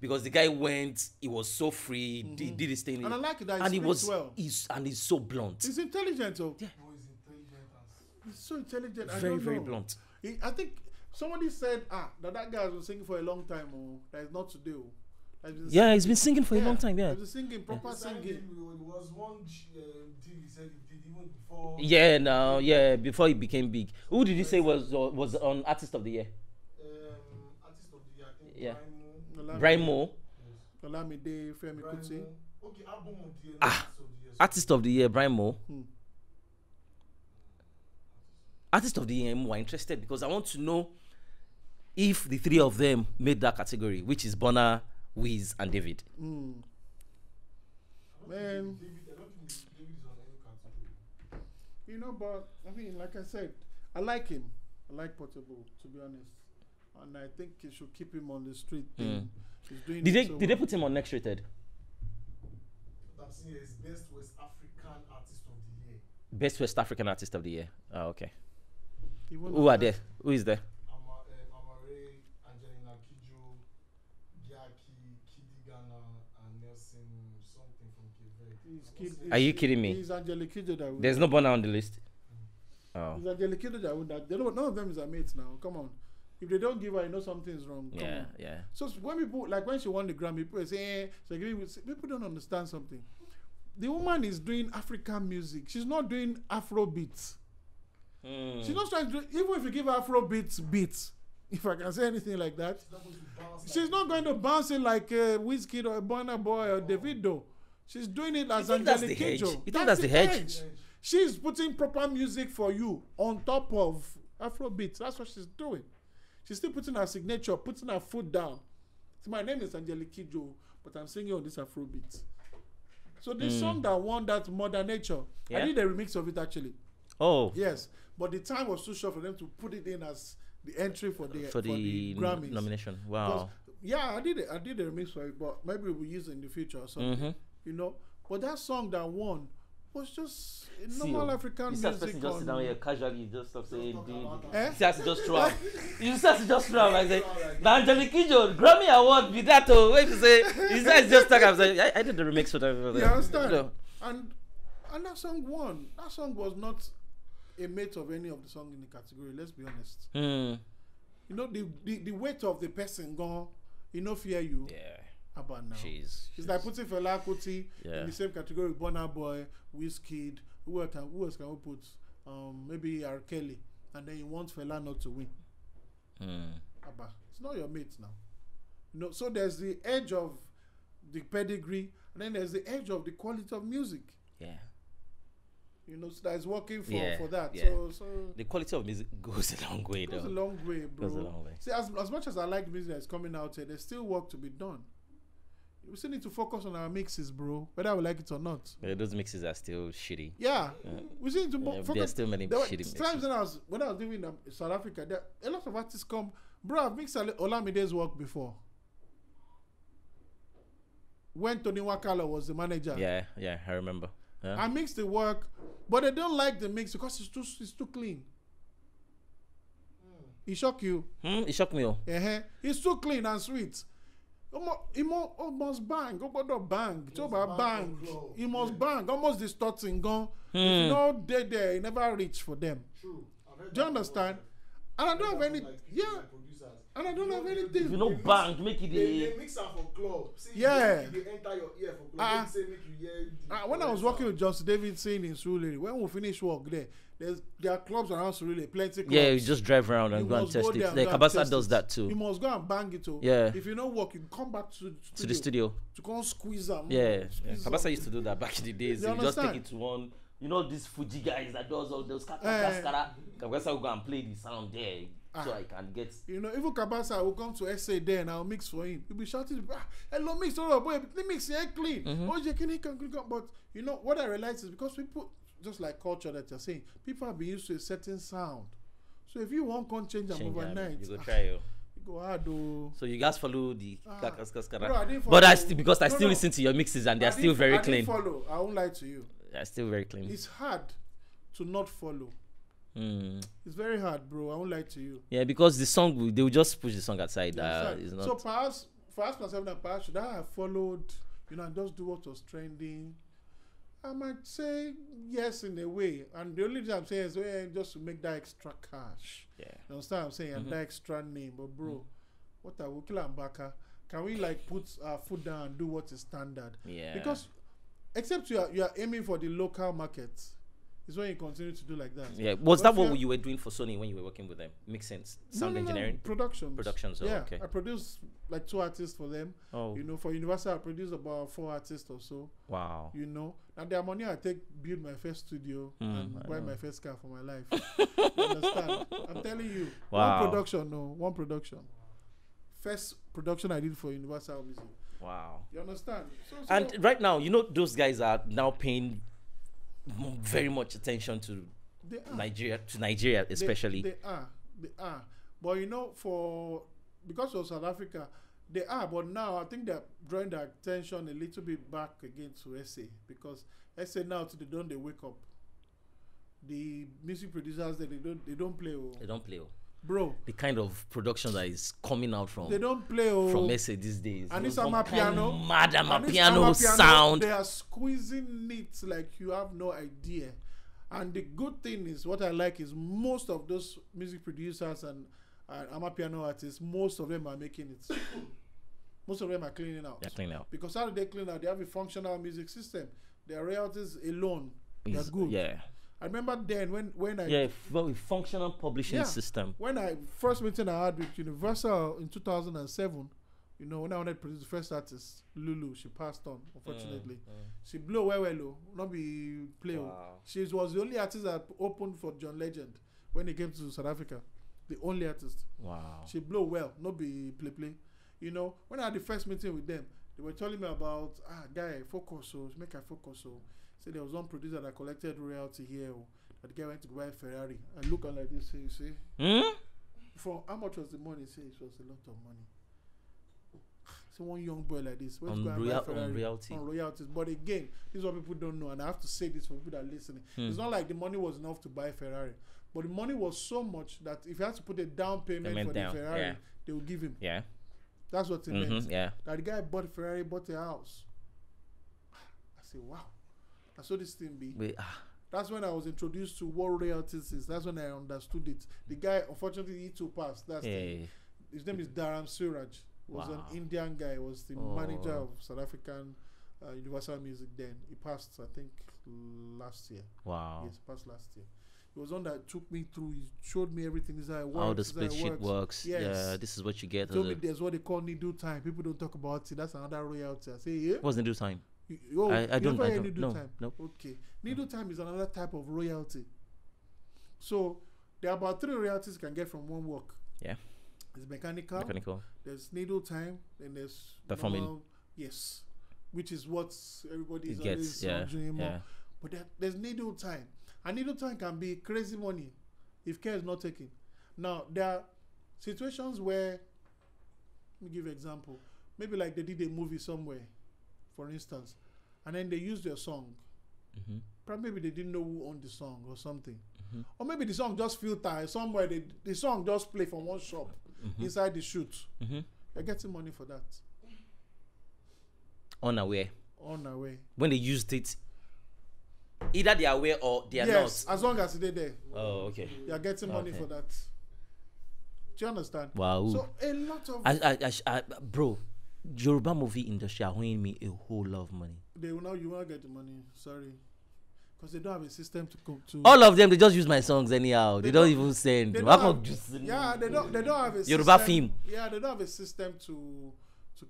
because the guy went, he was so free, did his thing, and I like that. And he's so blunt. He's intelligent, though. Yeah. He's so intelligent. Very blunt. I think somebody said that guy has been singing for a long time. That is not today. He's been singing for a long time. Yeah, he's been singing proper singing. There was one deal he said he did even before. Before he became big. Who did you say was on Artist of the Year? Artist of the Year, I think. Brimo. Olamide Femi Kuti. Okay, album of the year. Artist of the Year, Brimo. Artist of the Year, I'm more interested because I want to know if the three of them made that category, which is Bonner, Wiz, and David. Man, I don't think David is on any category. But I mean, like I said, I like him. I like Portable, to be honest, and I think you should keep him on the street thing. He's doing Did they put him on Next Rated? What I'm saying is Best West African Artist of the Year. Best West African Artist of the Year. Oh, okay. Who are there? Who is there? Amare, Angelina Kidjo, Gyaki, Kidi Ghana, and Nelson something from Cape. Are you kidding me? He's Angelique Kidjo that There's no Bonner on the list. Oh. He's Angelique Kidjo that none of them is our mates now. Come on. If they don't give her, something's wrong. Come on. So when people, like when she won the Grammy, people say, people don't understand something. The woman is doing African music. She's not doing Afrobeats. She's not trying to do, even if you give her Afrobeats, if I can say anything like that, she's not going to bounce it like Wizkid or Burna Boy or Davido. She's doing it as Angelique Kidjo. You think that's the hedge? She's putting proper music for you on top of Afrobeats. That's what she's doing. She's still putting her signature, putting her foot down. So my name is Angelique Kidjo, but I'm singing on this Afrobeat. So the song that won that Mother Nature, I did a remix of it actually. Oh. Yes, but the time was too short for them to put it in as the entry for the Grammys nomination. Wow. I did a remix for it, but maybe we'll use it in the future or something. But that song that won was just normal African music. Person just sit down here casually, just stop saying, just throw out. You just throw out. I say, the Angelique Kidjo Grammy Award be that. Wait to say, he says just talk. I'm saying, I did the remix for that. You understand? And that song won. That song was not a mate of any of the song in the category. Let's be honest. The weight of the person gone. Fear you. Yeah. About now. She's like putting Fela Kuti in the same category with Burna Boy, Wizkid. Who else can we put? Maybe R. Kelly, and then you want Fela not to win. Abba, it's not your mate now. So there's the edge of the pedigree, and then there's the edge of the quality of music. Yeah. So that is working for that. Yeah. So the quality of music goes a long way, though. Goes a long way, bro. Goes a long way. See, as much as I like the music that's coming out here, there's still work to be done. We still need to focus on our mixes, bro, whether we like it or not. Yeah, those mixes are still shitty. Yeah. We still need to focus. There's still many shitty mixes. Times when I was living in South Africa, a lot of artists come. Bro, I've mixed Olamide's work before. When Tony Wakala was the manager. Yeah, I remember. Yeah. I mixed the work, but they don't like the mix because it's too clean. It shock you? It shocked me. It's too clean and sweet. He must bang. Bang. He must bang. Almost distorting. Gone. If you know there, he never reach for them. True. Do you understand? And I don't have any. And I don't have anything. If you know bang, make it. They mix up for club. See, yeah. They enter your ear for club. They say make you hear. When I was working with Johnson David saying in Surulere, when we finish work there are clubs around Surulere, plenty clubs. Yeah, you just drive around and go and test it. The Kabasa does that too. You must go and bang it. Yeah. If you don't work, you come back to the studio. To come squeeze them. Yeah. Kabasa used to do that back in the days. You just take it to one. These Fuji guys that does all those Kabasa will go and play the sound there. So I can get. Even Kabasa will come to SA there and I'll mix for him. He'll be shouting, hello, mix, boy, let mix here clean. But what I realized is because just like culture that you're saying. People have been used to a certain sound. So if you want to change them overnight, you go try you go hard. So you guys follow the bro, but I still because I still listen to your mixes and they're still very clean. I won't lie to you. They're still very clean. It's hard to not follow. It's very hard, bro. I won't lie to you. Yeah, because the song they will just push the song aside. It's not. So perhaps for us myself and perhaps should I have followed, and just do what was trending? I might say yes in a way, and the only thing I'm saying is just to make that extra cash. Yeah, you understand what I'm saying? And that extra name, but bro, what are we killing Baka? Can we like put our foot down and do what is standard? Yeah, because except you are aiming for the local markets. It's when you continue to do like that. Yeah, was that what you were doing for Sony when you were working with them? Mixing, sound engineering, productions. Yeah, okay. I produced like 2 artists for them. Oh, for Universal, I produced about 4 artists or so. Wow. And their money I take build my first studio and buy my first car for my life. You understand? I'm telling you. Wow. One production. First production I did for Universal Music. Wow. You understand? So and right now, those guys are now paying very much attention to Nigeria especially. They are. But because of South Africa, they are. But now I think they're drawing their attention a little bit back again to SA, because SA now they wake up. The music producers they don't play. They don't play. Bro, the kind of production that is coming out from they don't play from SA these days. And it's piano, mad piano sound. They are squeezing it like you have no idea. And the good thing is, what I like is most of those music producers and piano artists, most of them are making it. Most of them are cleaning out. They're cleaning out. Because how do they clean out? They have a functional music system. Their royalties alone, they're good. Yeah. I remember then when I... Yeah, functional publishing system. When first meeting I had with Universal in 2007, when I wanted to produce the first artist, Lulu, she passed on, unfortunately. She blew well, not be play. Wow. She was the only artist that opened for John Legend when he came to South Africa. The only artist. Wow. She blew well, not be play. When I had the first meeting with them, they were telling me about, guy, focus, make I focus, So there was one producer that collected royalty here. That the guy went to buy a Ferrari. I look at like this, you see. For how much was the money? Say it was a lot of money. So one young boy like this went to go and buy a Ferrari on royalties. But again, this is what people don't know, and I have to say this for people that are listening. It's not like the money was enough to buy a Ferrari, but the money was so much that if he had to put a down payment for the Ferrari, they would give him. Yeah, that's what it meant. Yeah, that the guy bought a Ferrari, bought a house. I say, wow. I saw this thing be. That's when I was introduced to what royalties is. That's when I understood it. The guy, unfortunately, he too passed. His name is Dharam Suraj. Was an Indian guy. Was the manager of South African Universal Music then. He passed, I think, last year. Wow. Yes, passed last year. He was one that took me through. He showed me everything. This is how it works. How the split sheet works. Yes. Yeah, this is what you get. He told me there's what they call needle time. People don't talk about it. That's another royalty. I say, yeah. What's needle time? I don't know. No. Okay. Needle time is another type of royalty. So there are about 3 royalties you can get from one work. Yeah. There's mechanical. There's needle time. Then there's performing. Yes. Which is what everybody is always dreaming more. But there's needle time. And needle time can be crazy money if care is not taken. Now there are situations where, let me give you an example. Maybe like they did a movie somewhere, for instance, and then they used their song. Probably maybe they didn't know who owned the song or something. Or maybe the song just filtered somewhere. The song just played from one shop inside the shoot. You're getting money for that. Unaware. When they used it, either they are aware or they are not. Yes, as long as they're there. Oh, okay. You're getting money for that. Do you understand? Wow. So a lot of... bro, Yoruba movie industry are owing me a whole lot of money. You will get the money. Sorry. Because they don't have a system to all of them, they just use my songs anyhow. They don't even send. They don't have a Yoruba system, film. Yeah, they don't have a system to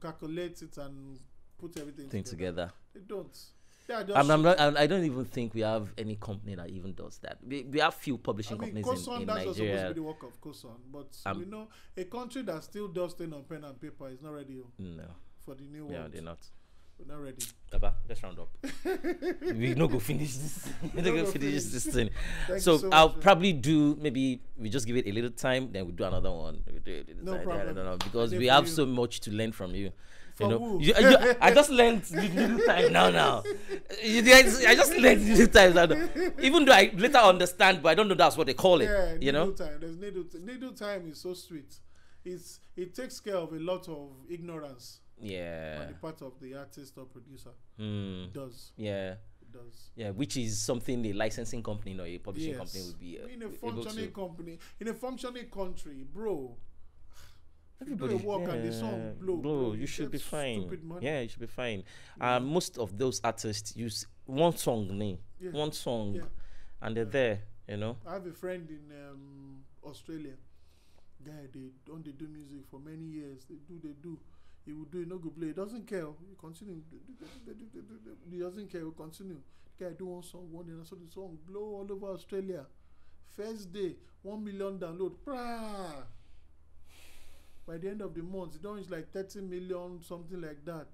calculate it and put everything together. They don't. I don't even think we have any company that even does that. We have few publishing companies in that's Nigeria. That's supposed to be the work of Koson. But a country that still does things on pen and paper is not ready no. for the new world. Yeah, they're not. We're not ready. Baba, let's round up. We no go finish this. We no go finish this thing. So so I'll much, probably do, maybe we just give it a little time, then we do another one. We do it a little No time. problem. I don't know, because we have so much to learn from you. You know, who? I just learned little time now. I just learned little time now. Even though I later understand, but I don't know that's what they call it. Yeah, you know, time. There's needle time is so sweet. It takes care of a lot of ignorance. Yeah. On the part of the artist or producer. It does. Yeah. It does. Yeah, which is something a licensing company or a publishing company would be in a functioning company, in a functioning country, bro. Everybody, do a work and the song blow, you should be fine. Money. Yeah, you should be fine. Most of those artists use one song, and they're there. You know. I have a friend in Australia. Guy, they do music for many years. They do. He will do it, no good play. He doesn't care. He continue. He doesn't care. He will continue. The guy do one song, one day, and so the song blow all over Australia. First day, 1 million download. Prah! By the end of the month, it is like 30 million, something like that.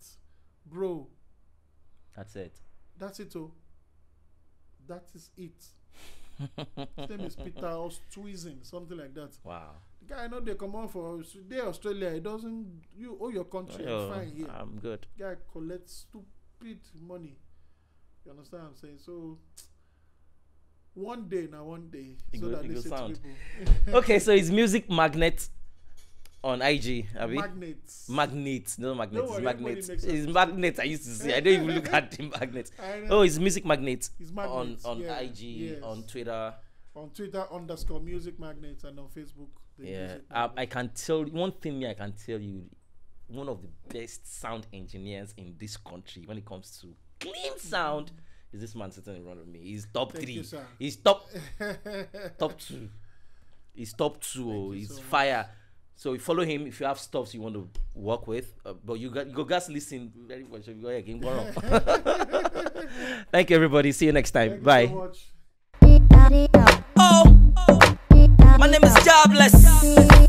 Bro. That's it. That's it, oh. That is it. His name is Peter Ostwizen, something like that. Wow. The guy, I know they come out for Australia. It doesn't, you owe your country. I'm fine here. I'm good. The guy collects stupid money. You understand what I'm saying? So, one day, so that they say to people. Okay, so it's Music Magnet on IG, Abi? Magnets. No, magnets. It's magnets. It's magnets. I used to see. I don't even look at the magnets. Oh, it's Music Magnet. It's magnets. On IG, on Twitter. On Twitter _ Music Magnets, and on Facebook. I can tell you one thing. I can tell you, one of the best sound engineers in this country when it comes to clean sound is this man sitting in front of me. He's top 3. He's top 2. He's top 2. He's fire. Much. So you follow him if you have stuff you want to work with. But you guys listen very much. You go again. Thank you, everybody. See you next time. Bye. So my name is Jobless.